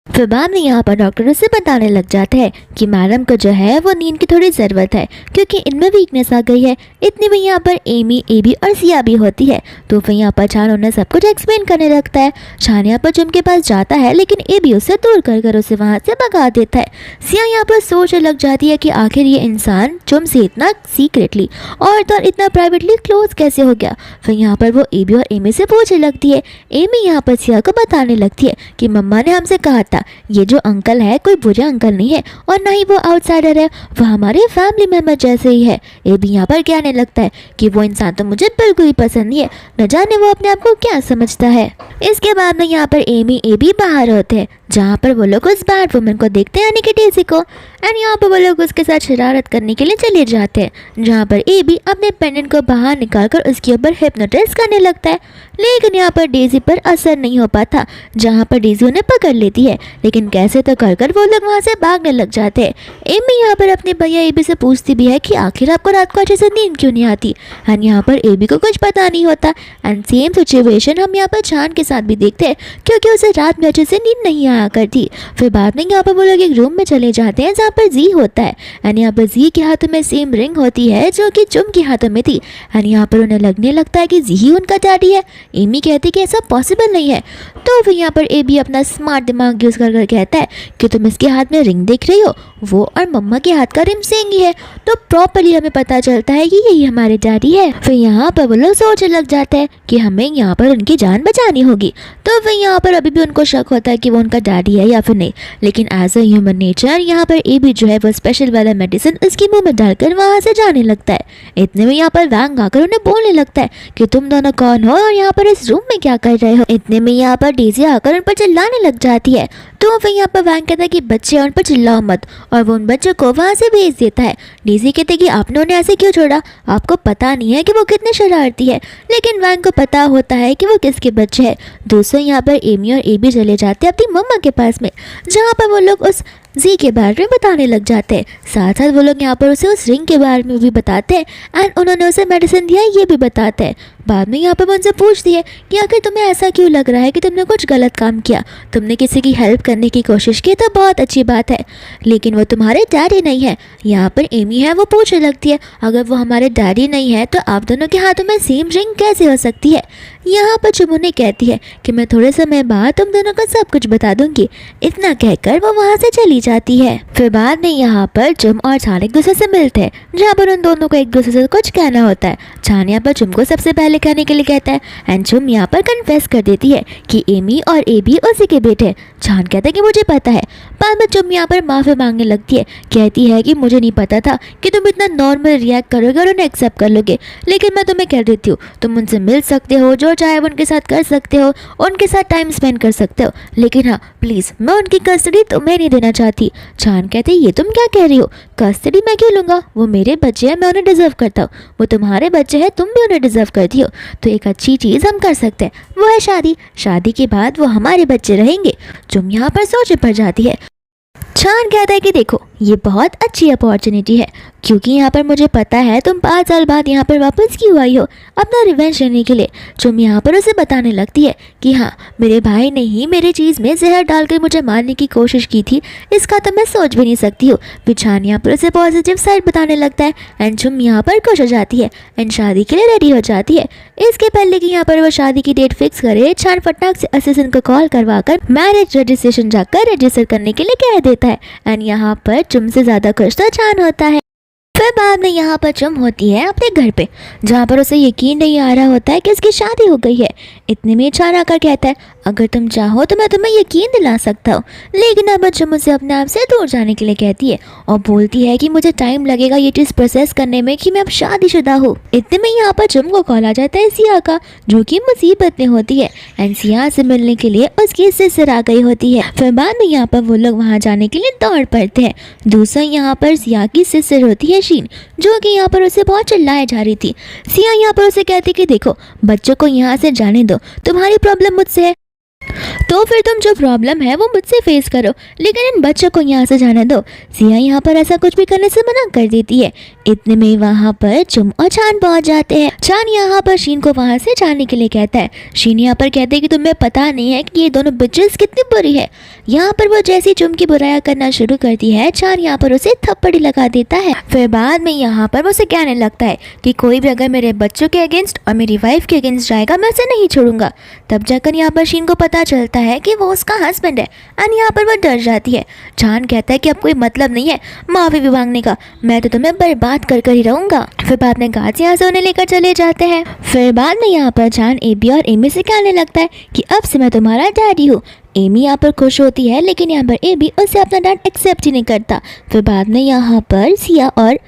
फिर बाद में यहाँ पर डॉक्टर उसे बताने लग जाते हैं कि मैडम को जो है वो नींद की थोड़ी ज़रूरत है, क्योंकि इनमें वीकनेस आ गई है। इतनी में यहाँ पर एमी, एबी और सिया भी होती है। तो फिर यहाँ पर छान उन्हें सब कुछ एक्सप्लेन करने लगता है। छान यहाँ पर चुम के पास जाता है, लेकिन एबी उसे दूर कर उसे वहाँ से भगा देता है। सिया यहाँ पर सोचने लग जाती है कि आखिर ये इंसान चुम से इतना सीक्रेटली और तो इतना प्राइवेटली क्लोज कैसे हो गया। फिर यहाँ पर वो एबी और एमी से पूछने लगती है। एमी यहाँ पर सिया को बताने लगती है कि मम्मा ने हमसे कहा था ये जो अंकल है कोई बुरे अंकल नहीं है और ना ही वो आउटसाइडर है, वो हमारे फैमिली मेम्बर जैसे ही है। ए भी यहाँ पर कहने लगता है कि वो इंसान तो मुझे बिल्कुल ही पसंद नहीं है, न जाने वो अपने आप को क्या समझता है। इसके बाद में यहाँ पर एमी ए भी बाहर होते हैं, जहाँ पर वो लोग उस बैड वुमन को देखते हैं यानी कि डेज़ी को, एंड यहाँ पर वो लोग उसके साथ शरारत करने के लिए चले जाते हैं, जहाँ पर ए भी अपने पेंडेंट को बाहर निकालकर उसके ऊपर हिप्नोटाइज करने लगता है। लेकिन यहाँ पर डेज़ी पर असर नहीं हो पाता, जहाँ पर डेज़ी उन्हें पकड़ लेती है, लेकिन कैसे तो कर वो लोग वहाँ से भागने लग जाते हैं। एमी यहाँ पर अपने भैया एबी से पूछती भी है कि आखिर आपको रात को अच्छे से नींद क्यों नहीं आती, एंड यहाँ पर एबी को कुछ पता नहीं होता। एंड सेम सिचुएशन हम यहाँ पर छान के साथ भी देखते हैं, क्योंकि उसे रात में अच्छे से नींद नहीं आया करती। फिर बाद में यहाँ पर वो लोग एक रूम में चले जाते हैं जहाँ पर जी होता है, एंड यहाँ पर जी के हाथों में सेम रिंग होती है जो कि चुम के हाथों में थी, एंड यहाँ पर उन्हें लगने लगता है कि जी ही उनका डैडी है। एमी कहती कि ऐसा पॉसिबल नहीं है। तो फिर यहाँ पर एबी अपना स्मार्ट दिमाग यूज़ कर कहता है कि तुम इसके हाथ में रिंग देख रही हो, वो और मम्मा के हाथ का रिंग सेम ही है, तो प्रॉपर्ली हमें पता चलता है कि यही हमारे डैडी है। फिर यहाँ पर वो लोग सोचने लग जाते हैं कि हमें यहाँ पर उनकी जान बचानी होगी। तो फिर यहाँ पर अभी भी उनको शक होता है कि वो उनका डैडी है या फिर नहीं, लेकिन एज अ ह्यूमन नेचर यहाँ पर ए भी जो है वो स्पेशल वाला मेडिसिन उसके मुंह में डालकर वहाँ से जाने लगता है। इतने में यहाँ पर वैंग आकर उन्हें बोलने लगता है कि तुम दोनों कौन हो और यहाँ पर इस रूम में क्या कर रहे हो। इतने में यहाँ पर डेज़ी आकर उन पर चिल्लाने लग जाती है, तो फिर यहाँ पर वैंग कहता है कि बच्चे उन पर चिल्लाओ मत, और वो उन बच्चों को वहाँ से भेज देता है। डेज़ी कहते हैं कि आपने उन्हें ऐसे क्यों छोड़ा, आपको पता नहीं है कि वो कितने शरारती है। लेकिन वैंग को पता होता है कि वो किसके बच्चे हैं। दोस्तों यहाँ पर एमी और ए भी चले जाते हैं अपनी मम्मा के पास में, जहाँ पर वो लोग उस जी के बारे में बताने लग जाते हैं। साथ साथ वो लोग यहाँ पर उसे उस रिंग के बारे में भी बताते हैं एंड उन्होंने उसे मेडिसिन दिया ये भी बताते हैं। बाद में यहाँ पर मुझसे पूछती है कि आखिर तुम्हें ऐसा क्यों लग रहा है कि तुमने कुछ गलत काम किया, तुमने किसी की हेल्प करने की कोशिश की तो बहुत अच्छी बात है, लेकिन वो तुम्हारे डैडी नहीं है। यहाँ पर एमी है वो पूछने लगती है अगर वो हमारे डैडी नहीं है तो आप दोनों के हाथों में सेम रिंग कैसे हो सकती है। यहाँ पर चुमुने कहती है कि मैं थोड़े समय बाद तुम दोनों को सब कुछ बता दूंगी। इतना कहकर वो वहाँ से चली जाती है। फिर बाद में यहाँ पर जुम और चान एक दूसरे से मिलते हैं, जहाँ पर उन दोनों को एक दूसरे से कुछ कहना होता है। चान यहाँ पर जुम को सबसे पहले कहने के लिए कहता है एंड जुम यहाँ पर कन्फेस कर देती है कि एमी और ए भी उसी के बेटे। चान कहता है कि मुझे पता है। बाद में जुम यहाँ पर माफ़ी मांगने लगती है, कहती है कि मुझे नहीं पता था कि तुम इतना नॉर्मल रिएक्ट करोगे और उन्हें एक्सेप्ट कर लोगे, लेकिन मैं तुम्हें कह देती हूँ तुम उनसे मिल सकते हो, जो चाहे उनके साथ कर सकते हो, उनके साथ टाइम स्पेंड कर सकते हो, लेकिन हाँ प्लीज़ मैं उनकी कस्टडी तुम्हें नहीं देना चाहती। चान कहते ये तुम क्या कह रही हो, कस्टडी मैं क्यों लूँगा, वो मेरे बच्चे हैं, मैं उन्हें डिजर्व करता हूँ, वो तुम्हारे बच्चे हैं, तुम भी उन्हें डिजर्व करती हो। तो एक अच्छी चीज़ हम कर सकते हैं, वो है शादी। शादी के बाद वो हमारे बच्चे रहेंगे। जुम यहाँ पर सोच पड़ जाती है। चान कहता है कि देखो ये बहुत अच्छी अपॉर्चुनिटी है, क्योंकि यहाँ पर मुझे पता है तुम 5 साल बाद यहाँ पर वापस क्यों आई हो अपना रिवेंज लेने के लिए। जुम यहाँ पर उसे बताने लगती है कि हाँ मेरे भाई ने ही मेरी चीज़ में जहर डालकर मुझे मारने की कोशिश की थी, इसका तो मैं सोच भी नहीं सकती हूँ। फिर चान यहाँ पर उसे पॉजिटिव साइड बताने लगता है एंड जुम यहाँ पर खुश हो जाती है एंड शादी के लिए रेडी हो जाती है। इसके पहले कि यहाँ पर वो शादी की डेट फिक्स करे, चान फटाक से असिस्टेंट को कॉल करवा कर मैरिज रजिस्ट्रेशन जाकर रजिस्टर करने के लिए कह देता है एंड यहाँ पर जुम से ज़्यादा खुश तो चान होता है। फिर बाद में यहाँ पर जुम होती है अपने घर पे, जहाँ पर उसे यकीन नहीं आ रहा होता है कि उसकी शादी हो गई है। इतने में चान आकर कहता है अगर तुम चाहो तो मैं तुम्हें यकीन दिला सकता हूँ, लेकिन अब जुम उसे अपने आप से दूर जाने के लिए कहती है और बोलती है कि मुझे टाइम लगेगा ये चीज़ प्रोसेस करने में कि मैं अब शादीशुदा हूँ। इतने में यहाँ पर जुम को कॉल आ जाता है सिया का, जो कि मुसीबत में होती है एंड सिया से मिलने के लिए उसकी सिस्टर आ गई होती है। फिर बाद में यहाँ पर वो लोग वहाँ जाने के लिए दौड़ पड़ते हैं। दूसरा यहाँ पर सिया की सिस्टर होती है शीन, जो कि यहाँ पर उसे बहुत चिल्लाए जा रही थी। सिया यहाँ पर उसे कहती कि देखो बच्चों को यहाँ से जाने दो, तुम्हारी प्रॉब्लम मुझसे है तो फिर तुम जो प्रॉब्लम है वो मुझसे फेस करो, लेकिन इन बच्चों को यहाँ से जाने दो। सिया यहाँ पर ऐसा कुछ भी करने से मना कर देती है। इतने में वहाँ पर जुम और चान पहुँच जाते हैं। चान यहाँ पर शीन को वहाँ से जाने के लिए कहता है। शीन यहाँ पर कहते हैं कि तुम्हें पता नहीं है कि ये दोनों बिचेस कितनी बुरी है। यहाँ पर वो जैसी जुम की बुराइयां करना शुरू करती है, चान यहाँ पर उसे थप्पड़ी लगा देता है। फिर बाद में यहाँ पर वो उसे कहने लगता है कि कोई भी अगर मेरे बच्चों के अगेंस्ट और मेरी वाइफ के अगेंस्ट जाएगा मैं उसे नहीं छोड़ूंगा। तब जाकर यहाँ पर शीन को पता चलता है कि वो उसका हस्बैंड है एंड यहाँ पर वो डर जाती है। चान कहता है कि अब कोई मतलब नहीं है माफी भी मांगने का, मैं तो तुम्हें बर्बाद कर ही रहूंगा। फिर बाद में गार्ड्स यहाँ से उन्हें लेकर चले जाते हैं। फिर बाद में यहाँ पर चान एबी और एमी से कहने लगता है कि अब से मैं तुम्हारा डैडी हूँ। एमी यहाँ पर खुश होती है, लेकिन यहाँ पर एबी उसे अपना डैड एक्सेप्ट ही नहीं करता। फिर बाद में यहाँ पर सिया और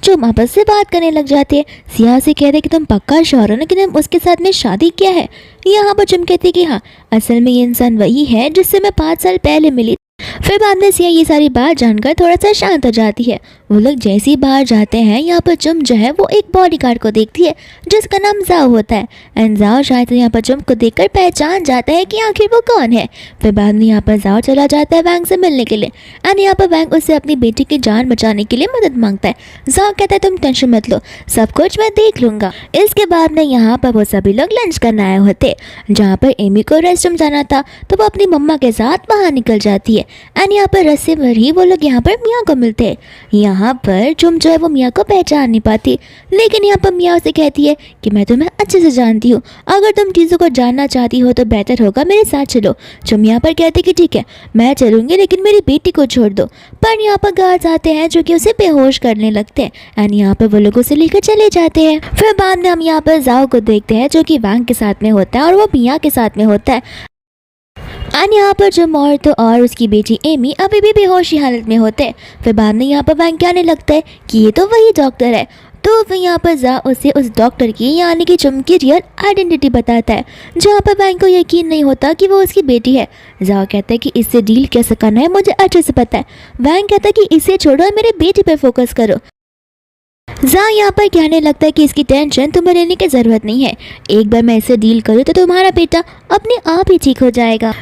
जुम आपस से बात करने लग जाती है। सिया से कहते कि तुम पक्का श्योर हो ना कि तुम उसके साथ में शादी किया है। यहाँ पर जुम कहती कि हाँ असल में ये इंसान वही है जिससे मैं 5 साल पहले मिली। फिर बाद में सिया ये सारी बात जानकर थोड़ा सा शांत हो जाती है। वो लोग जैसे ही बाहर जाते हैं, यहाँ पर जुम जो है वो एक बॉडीगार्ड को देखती है जिसका नाम जाओ होता है एंड जाओ शायद यहाँ पर जुम को देखकर पहचान जाता है कि आखिर वो कौन है। फिर बाद में यहाँ पर जाओ चला जाता है वैंग से मिलने के लिए एंड यहाँ पर वैंग उससे अपनी बेटी की जान बचाने के लिए मदद मांगता है। जाओ कहता है तुम टेंशन मत लो, सब कुछ मैं देख लूँगा। इसके बाद में यहाँ पर वो सभी लोग लंच करने आए होते, जहाँ पर एमी को रेस्टरूम जाना था तो वो अपनी मम्मा के साथ बाहर निकल जाती है एंड यहाँ पर रस्ते पर ही वो लोग यहाँ पर मियाँ को मिलते हैं। यहाँ पर जुम जो है वो मियाँ को पहचान नहीं पाती, लेकिन यहाँ पर मियाँ उसे कहती है कि मैं तुम्हें अच्छे से जानती हूँ, अगर तुम चीज़ों को जानना चाहती हो तो बेहतर होगा मेरे साथ चलो। जुम यहाँ पर कहती कि ठीक है मैं चलूँगी, लेकिन मेरी बेटी को छोड़ दो। पर यहाँ पर गार्ड्स आते हैं जो कि उसे बेहोश करने लगते हैं एंड यहाँ पर वो लोग उसे लेकर चले जाते हैं। फिर बाद में हम यहाँ पर जाओ को देखते हैं जो कि वैंग के साथ में होता है और वो मियाँ के साथ में होता है। एंड यहाँ पर जुम और उसकी बेटी एमी अभी भी बेहोशी हालत में होते हैं। फिर बाद में यहाँ पर वैंग कहने लगता है कि ये तो वही डॉक्टर है। तो फिर यहाँ पर जा उसे उस डॉक्टर की यानी कि जुम की रियल आइडेंटिटी बताता है, जहाँ पर वैंग को यकीन नहीं होता कि वो उसकी बेटी है। जाओ कहता है कि इससे डील कैसे करना है मुझे अच्छे से पता है। वैंग कहता है कि इसे छोड़ो और मेरे बेटी पर फोकस करो। जा यहाँ पर कहने लगता है कि इसकी टेंशन तुम्हें लेने की ज़रूरत नहीं है, एक बार मैं इसे डील करूँ तो तुम्हारा बेटा अपने आप ही ठीक हो जाएगा।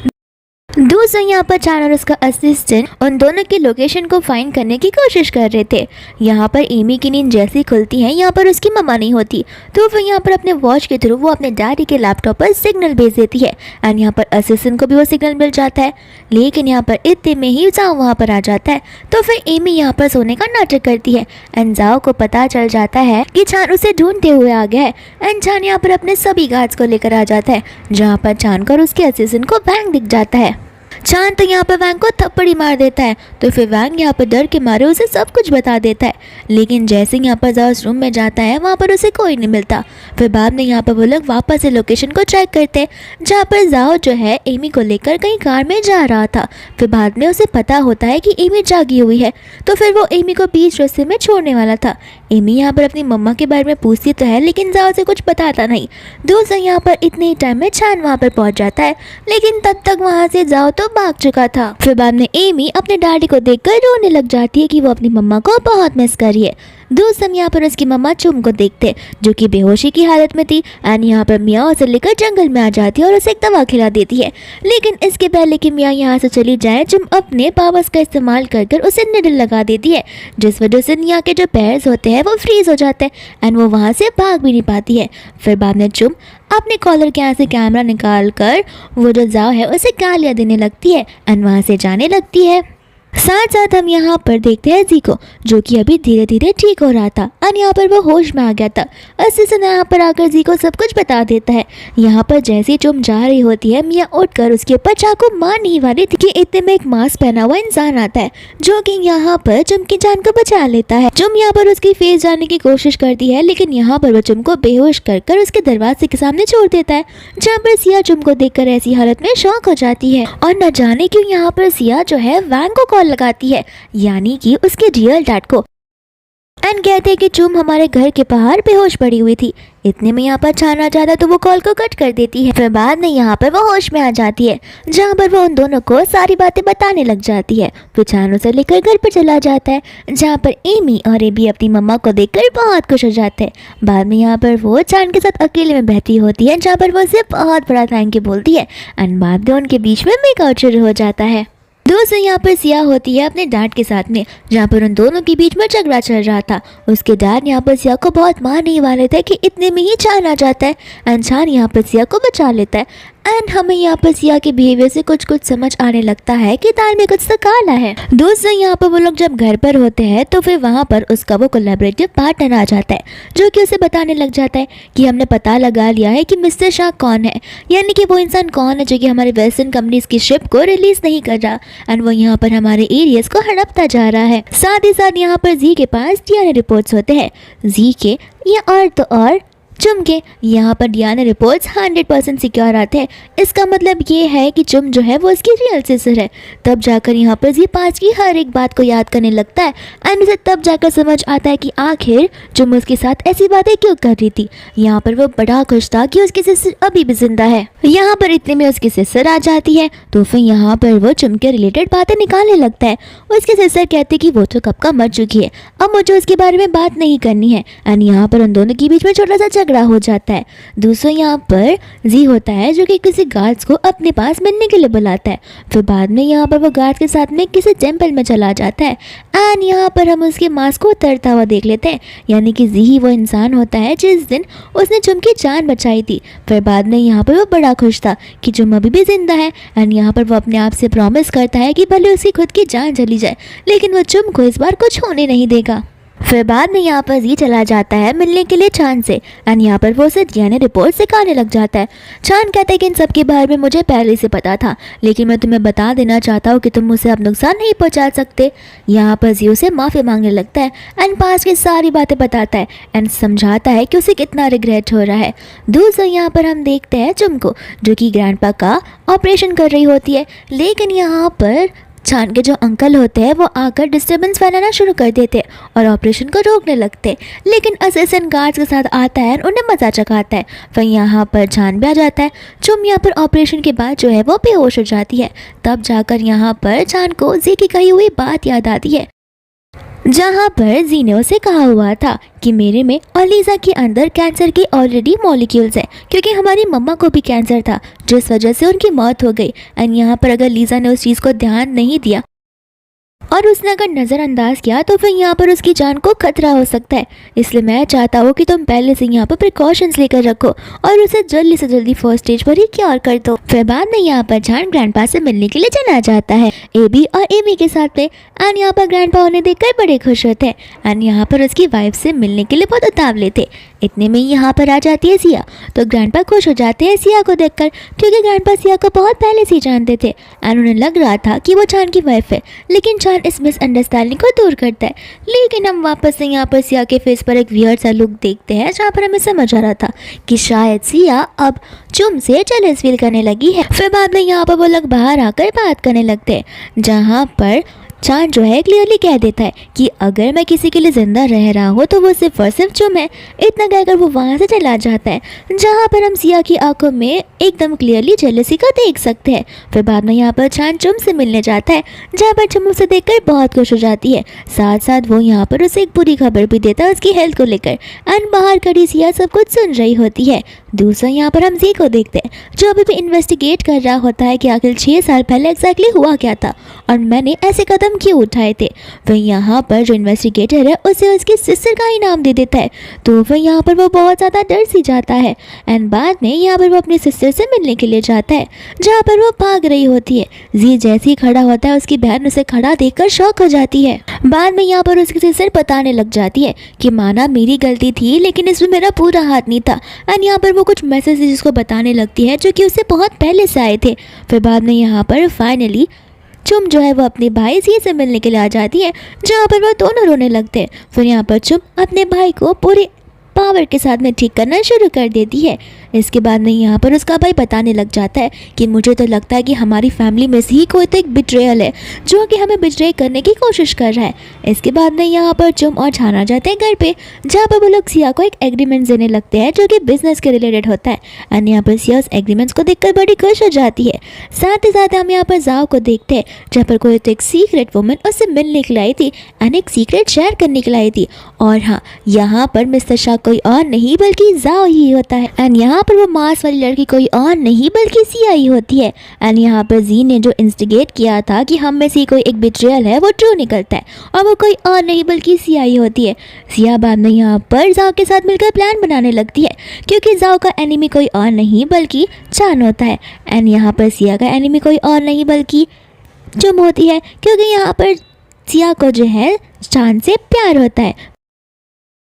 दूसरा यहाँ पर चान और उसका असिस्टेंट उन दोनों की लोकेशन को फाइंड करने की कोशिश कर रहे थे। यहाँ पर एमी की नींद जैसी खुलती है यहाँ पर उसकी मम्मा नहीं होती, तो फिर यहाँ पर अपने वॉच के थ्रू वो अपने डैडी के लैपटॉप पर सिग्नल भेज देती है एंड यहाँ पर असिस्टेंट को भी वो सिग्नल मिल जाता है। लेकिन यहाँ पर इतने में ही जाओ वहाँ पर आ जाता है, तो फिर एमी यहाँ पर सोने का नाटक करती है एंड जाओ को पता चल जाता है कि चान उसे ढूंढते हुए आ गया है एंड चान यहाँ पर अपने सभी गार्ड्स को लेकर आ जाता है, जहाँ पर चान को और उसके असिस्टेंट को वैंग दिख जाता है। चांद तो यहाँ पर वैंग को थप्पड़ी मार देता है, तो फिर वैंग यहाँ पर डर के मारे उसे सब कुछ बता देता है। लेकिन जैसे यहाँ पर जाओ उस रूम में जाता है वहाँ पर उसे कोई नहीं मिलता। फिर बाद में यहाँ पर वो लोग वापस से लोकेशन को चेक करते हैं, जहाँ पर जाओ जो है एमी को लेकर कहीं कार में जा रहा था। फिर बाद में उसे पता होता है कि एमी जागी हुई है, तो फिर वो एमी को बीच रास्ते में छोड़ने वाला था। एमी यहाँ पर अपनी मम्मा के बारे में पूछती तो है, लेकिन जाओ से कुछ बताता नहीं। दूसरा यहाँ पर इतने ही टाइम में चान वहाँ पर पहुँच जाता है, लेकिन तब तक वहाँ से जाओ तो भाग चुका था। फिर बाद में एमी अपने डैडी को देखकर रोने लग जाती है कि वो अपनी मम्मा को बहुत मिस कर रही है। दूसरा यहाँ पर उसकी मम्मा चुम को देखते जो कि बेहोशी की हालत में थी एंड यहाँ पर मियाँ उसे लेकर जंगल में आ जाती है और उसे एक दवा खिला देती है। लेकिन इसके पहले कि मियाँ यहाँ से चली जाए, चुम अपने पावर्स का इस्तेमाल कर उसे निडल लगा देती है, जिस वजह से मियाँ के जो पैर्स होते हैं वो फ्रीज हो जाते हैं एंड वो वहाँ से भाग भी नहीं पाती है। फिर बाद में चुम अपने कॉलर के यहाँ से कैमरा निकाल कर वो जो जाओ है उसे गालियाँ देने लगती है एंड वहाँ से जाने लगती है। साथ साथ हम यहाँ पर देखते हैं जी को, जो कि अभी धीरे धीरे ठीक हो रहा था और यहाँ पर वो होश में आ गया था। असिस्टेंट यहाँ पर आकर जी को सब कुछ बता देता है। यहाँ पर जैसे ही चुम जा रही होती है, मियाँ उठकर उसके ऊपर चाकू मारने ही वाली थी कि इतने में एक मास्क पहना हुआ इंसान आता है, जो कि यहाँ पर चुम की जान को बचा लेता है। चुम यहाँ पर उसकी फेस जाने की कोशिश करती है, लेकिन यहाँ पर वो चुम को बेहोश कर उसके दरवाजे के सामने छोड़ देता है, जहाँ पर सिया चुम को देखकर ऐसी हालत में शॉक हो जाती है और न जाने क्यों यहाँ पर सिया जो है वैंग को कॉल लगाती है, यानी कि उसके रियल डैड को, एंड कहते हैं कि चुम हमारे घर के बाहर बेहोश पड़ी हुई थी। इतने में यहाँ पर चान आ जाता तो वो कॉल को कट कर देती है। फिर बाद में यहाँ पर वो होश में आ जाती है, जहाँ पर वो उन दोनों को सारी बातें बताने लग जाती है। फिर चान उसे लेकर घर पर चला जाता है, जहाँ पर एमी और एबी अपनी मम्मा को देखकर बहुत खुश हो जाते हैं। बाद में यहाँ पर वो चान के साथ अकेले में बैठी होती है, जहाँ पर वो उसे बहुत बड़ा थैंक यू बोलती है एंड बाद में उनके बीच में मेकआउट शुरू हो जाता है। दोस्तों यहाँ पर सिया होती है अपने डैड के साथ में, जहाँ पर उन दोनों के बीच में झगड़ा चल रहा था। उसके डैड यहाँ पर सिया को बहुत मारने वाले थे कि इतने में ही चान आ जाता है एंड चान यहाँ पर सिया को बचा लेता है एंड हमें यहाँ पर सिया के बिहेवियर से कुछ समझ आने लगता है कि दाल में कुछ तो काला है। दोस्तों यहाँ पर वो लोग जब घर पर होते हैं तो फिर वहाँ पर उसका वो कोलैबोरेटिव पार्टनर आ जाता है, जो कि उसे बताने लग जाता है कि हमने पता लगा लिया है कि मिस्टर शाह कौन है, यानी कि वो इंसान कौन है जो कि हमारे वेस्टर्न कंपनीज की शिप को रिलीज नहीं कर रहा एंड वो यहाँ पर हमारे एरियाज को हड़पता जा रहा है। साथ ही साथ यहाँ पर जी के पास डीएनए रिपोर्ट्स होते हैं, जी के या और तो और चुम के यहाँ पर डीएनए रिपोर्ट्स 100% सिक्योर आते हैं। इसका मतलब ये है कि चुम जो है वो इसकी रियल सिस्टर है। तब जाकर यहाँ पर जी पास की हर एक बात को याद करने लगता है एंड उसे तब जाकर समझ आता है कि आखिर चुम उसके साथ ऐसी बातें क्यों कर रही थी। यहाँ पर वो बड़ा खुश था कि उसकी सिस्टर अभी भी जिंदा है। यहाँ पर इतने में उसकी सिस्टर आ जाती है, तो फिर यहाँ पर वो चुम के रिलेटेड बातें निकालने लगता है। उसकी सिस्टर कहती कि वो तो कब का मर चुकी है, अब मुझे उसके बारे में बात नहीं करनी है एंड यहाँ पर उन दोनों के बीच में छोटा सा झगड़ा हो जाता है। दूसरा यहाँ पर जी होता है जो कि किसी गार्ड्स को अपने पास मिलने के लिए बुलाता है। फिर बाद में यहाँ पर वो गार्ड के साथ में किसी टेंपल में चला जाता है एंड यहाँ पर हम उसके मास्क को उतरता हुआ देख लेते हैं, यानी कि जी ही वो इंसान होता है जिस दिन उसने चुम की जान बचाई थी। फिर बाद में यहाँ पर वो बड़ा खुश था कि चुम अभी भी जिंदा है एंड यहाँ पर वो अपने आप से प्रॉमिस करता है कि भले उसकी खुद की जान चली जाए, लेकिन वो चुम को इस बार कुछ होने नहीं देगा। फिर बाद में यहाँ पर जी चला जाता है मिलने के लिए चांद से एंड यहाँ पर वो उसे डीएनए रिपोर्ट सिखाने लग जाता है। चांद कहता है कि इन सब के बारे में मुझे पहले से पता था, लेकिन मैं तुम्हें बता देना चाहता हूँ कि तुम मुझे अब नुकसान नहीं पहुँचा सकते। यहाँ पर जी उसे माफ़ी मांगने लगता है एंड पास की सारी बातें बताता है एंड समझाता है कि उसे कितना रिग्रेट हो रहा है। दूसरा यहाँ पर हम देखते हैं चुम को, जो कि ग्रैंडपा का ऑपरेशन कर रही होती है, लेकिन यहाँ पर चांद के जो अंकल होते हैं वो आकर डिस्टर्बेंस फैलाना शुरू कर देते हैं और ऑपरेशन को रोकने लगते हैं, लेकिन असिस्टेंट गार्ड्स के साथ आता है और उन्हें मजा चखाता है। फिर यहाँ पर चांद भी आ जाता है। चुम यहाँ पर ऑपरेशन के बाद जो है वो बेहोश हो जाती है। तब जाकर यहाँ पर चांद को जी की कही हुई बात याद आती है, जहाँ पर जी ने उसे कहा हुआ था कि मेरे में और लीज़ा के अंदर कैंसर की ऑलरेडी मॉलिक्यूल्स हैं, क्योंकि हमारी मम्मा को भी कैंसर था जिस वजह से उनकी मौत हो गई। एंड यहाँ पर अगर लीज़ा ने उस चीज़ को ध्यान नहीं दिया और उसने अगर नज़रअंदाज किया तो फिर यहाँ पर उसकी जान को खतरा हो सकता है। इसलिए मैं चाहता हूँ कि तुम पहले से यहाँ पर प्रिकॉशंस लेकर रखो और उसे जल्दी से जल्दी फर्स्ट स्टेज पर ही क्योर कर दो। फिर बाद में यहाँ पर जान ग्रैंडपा से मिलने के लिए चला जाता है एबी और एमी के साथ में। एंड यहाँ पर ग्रैंडपा उन्हें देखकर बड़े खुश होते हैं एंड यहाँ पर उसकी वाइफ से मिलने के लिए बहुत उतावले थे। इतने में यहाँ पर आ जाती है सिया, तो ग्रैंडपा खुश हो जाते हैं सिया को देखकर, क्योंकि ग्रैंडपा सिया को बहुत पहले से ही जानते थे एंड उन्हें लग रहा था कि वो चांद की वाइफ है, लेकिन चांद इस मिसअंडरस्टैंडिंग को दूर करता है। लेकिन हम वापस से यहाँ पर सिया के फेस पर एक वियर्ड सा लुक देखते हैं, जहाँ पर हमें समझ आ रहा था कि शायद सिया अब चुम से जेलस फील करने लगी है। फिर बाद में यहाँ पर वो लोग बाहर आकर बात करने लगते हैं, जहाँ पर चांद जो है क्लियरली कह देता है कि अगर मैं किसी के लिए जिंदा रह रहा हूँ तो वो सिर्फ और सिर्फ चुम है। इतना कहकर वो वहाँ से चला जाता है, जहाँ पर हम सिया की आंखों में एकदम क्लियरली जेलसी को देख सकते हैं। फिर बाद में यहाँ पर चांद चुम से मिलने जाता है, जहाँ पर चुम उसे देखकर बहुत खुश हो जाती है। साथ साथ वो यहाँ पर उसे एक बुरी खबर भी देता है उसकी हेल्थ को लेकर एंड बाहर खड़ी सिया सब कुछ सुन रही होती है। दूसरा यहाँ पर हम जी को देखते हैं, जो अभी भी इन्वेस्टिगेट कर रहा होता है कि आखिर 6 साल पहले एग्जैक्टली हुआ क्या था और मैंने ऐसे कदम क्यों उठाए थे। वह यहाँ पर जो इन्वेस्टिगेटर है उसे उसकी सिस्टर का ही नाम दे देता है, तो वह यहाँ पर वो बहुत ज़्यादा डर सी जाता है एंड बाद में यहाँ पर वो अपनी सिस्टर से मिलने के लिए जाता है, जहाँ पर वो भाग रही होती है। जी जैसे ही खड़ा होता है उसकी बहन उसे खड़ा देखकर शॉक हो जाती है। बाद में यहाँ पर उसकी सिस्टर बताने लग जाती है कि माना मेरी गलती थी, लेकिन इसमें मेरा पूरा हाथ नहीं था। एंड यहाँ पर वो कुछ मैसेजेस उसको बताने लगती है जो कि उससे बहुत पहले से आए थे। फिर बाद में यहाँ पर फाइनली चुम जो है वो अपने भाई सी से मिलने के लिए आ जाती है, जहाँ पर वो दोनों रोने लगते हैं। फिर यहाँ पर चुम अपने भाई को पूरे पावर के साथ में ठीक करना शुरू कर देती है। इसके बाद में यहाँ पर उसका भाई बताने लग जाता है कि मुझे तो लगता है कि हमारी फैमिली में से ही कोई तो एक बिट्रेयल है जो कि हमें बिट्रे करने की कोशिश कर रहा है। इसके बाद में यहाँ पर चुम और छाना जाते हैं घर पे, जहाँ पर वो लोग सिया को एक एग्रीमेंट देने लगते हैं जो कि बिजनेस के रिलेटेड होता है एंड यहाँ पर सिया उस एग्रीमेंट्स को देखकर बड़ी खुश हो जाती है। साथ ही साथ हम यहाँ पर जाओ को देखते हैं, जहाँ पर कोई तो एक सीक्रेट वुमन उससे मिलने के लिए आई थी एंड एक सीक्रेट शेयर करने के लिए आई थी। और हाँ, यहाँ पर मिस्टर शाह कोई और नहीं बल्कि जाओ ही होता है एंड यहाँ पर वो मांस वाली लड़की कोई और नहीं बल्कि सिया ही होती है। एंड यहाँ पर जी ने जो इंस्टिगेट किया था कि हम में से कोई एक बिट्रियल है वो ट्रू निकलता है और वो कोई और नहीं बल्कि सिया ही होती है। सिया बाद में यहाँ पर जाओ के साथ मिलकर प्लान बनाने लगती है, क्योंकि जाओ का एनिमी कोई और नहीं बल्कि चान होता है एंड यहाँ पर सिया का एनिमी कोई और नहीं बल्कि चुम होती है, क्योंकि यहाँ पर सिया को जो है चान से प्यार होता है।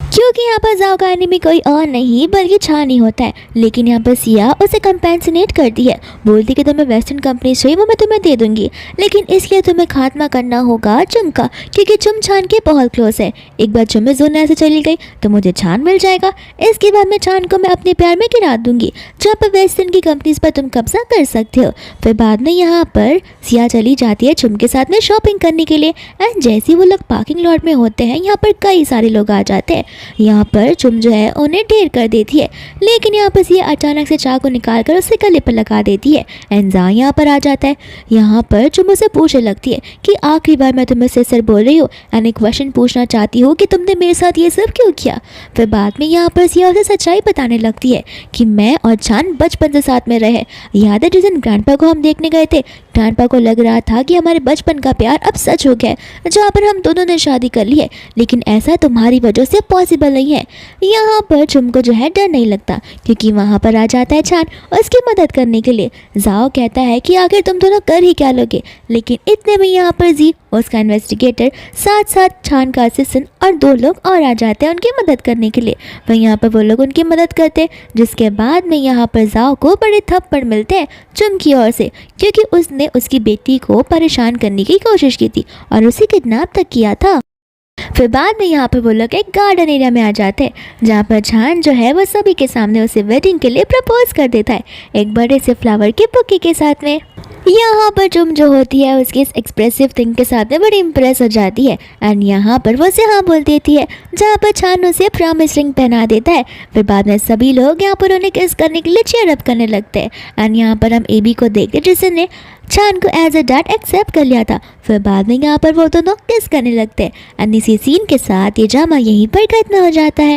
क्योंकि यहाँ पर जाओ का एनिमी कोई और नहीं बल्कि छान ही होता है। लेकिन यहाँ पर सिया उसे कंपेंसनेट करती है, बोलती कि तुम्हें वेस्टर्न कंपनी चाहिए वो मैं तुम्हें दे दूंगी, लेकिन इसलिए तुम्हें खात्मा करना होगा चुम का, क्योंकि चुम छान के बहुत क्लोज है। एक बार चुम में जोन ऐसे चली गई तो मुझे छान मिल जाएगा। इसके बाद मैं छान को मैं अपने प्यार में गिरा दूंगी, जहाँ पर वेस्टर्न की कंपनीज पर तुम कब्जा कर सकते हो। फिर बाद में यहाँ पर सिया चली जाती है चुम के साथ में शॉपिंग करने के लिए एंड जैसे वो लोग पार्किंग लॉट में होते हैं, यहाँ पर कई सारे लोग आ जाते हैं। यहाँ पर चुम जो है उन्हें ढेर कर देती है, लेकिन यहाँ पर सिया अचानक से चाकू निकाल कर उससे गले पर लगा देती है एंड जा यहाँ पर आ जाता है। यहाँ पर चुम उसे पूछने लगती है कि आखिरी बार मैं तुम्हें सिस्टर बोल रही हूँ एंड एक क्वेश्चन पूछना चाहती हूँ कि तुमने मेरे साथ ये सब क्यों किया। फिर बाद में यहाँ पर सिया उसे सच्चाई बताने लगती है कि मैं और चांद बचपन से साथ में रहे। याद है जिस दिन ग्रैंडपा को हम देखने गए थे, ग्रैंडपा को लग रहा था कि हमारे बचपन का प्यार अब सच हो गया है, जहाँ पर हम दोनों ने शादी कर ली है, लेकिन ऐसा तुम्हारी वजह से पॉसिबल पॉसिबल नहीं है। यहाँ पर चुम को जो है डर नहीं लगता क्योंकि वहाँ पर आ जाता है छान उसकी मदद करने के लिए। जाओ कहता है कि आखिर तुम दोनों कर ही क्या लोगे, लेकिन इतने में यहाँ पर जी उसका इन्वेस्टिगेटर साथ साथ छान का असिस्टेंट और 2 लोग और आ जाते हैं उनकी मदद करने के लिए। वहीं यहाँ पर वो लोग उनकी मदद करते हैं, जिसके बाद में यहाँ पर जाओ को बड़े थप्पड़ मिलते हैं चुम की ओर से क्योंकि उसने उसकी बेटी को परेशान करने की कोशिश की थी और उसे किडनैप तक किया था। फिर बाद में यहाँ पर वो लोग एक गार्डन एरिया में आ जाते हैं जहाँ पर छान जो है वो सभी के सामने उसे वेडिंग के लिए प्रपोज कर देता है एक बड़े से फ्लावर के बुके के साथ में। यहाँ पर चुम जो होती है उसके इस एक्सप्रेसिव थिंग के साथ में बड़ी इम्प्रेस हो जाती है एंड यहाँ पर वो उसे हाँ बोल देती है, जहाँ पर छान उसे प्रॉमिस रिंग पहना देता है। फिर बाद में सभी लोग यहाँ पर उन्हें किस करने के लिए चीयर अप करने लगते हैं एंड यहाँ पर हम एबी को देखते हैं जिसने छान को एज अ डैड एक्सेप्ट कर लिया था। फिर बाद में यहाँ पर वो दोनों किस करने लगते हैं एंड इसी सीन के साथ ये ड्रामा यहीं पर खत्म हो जाता है।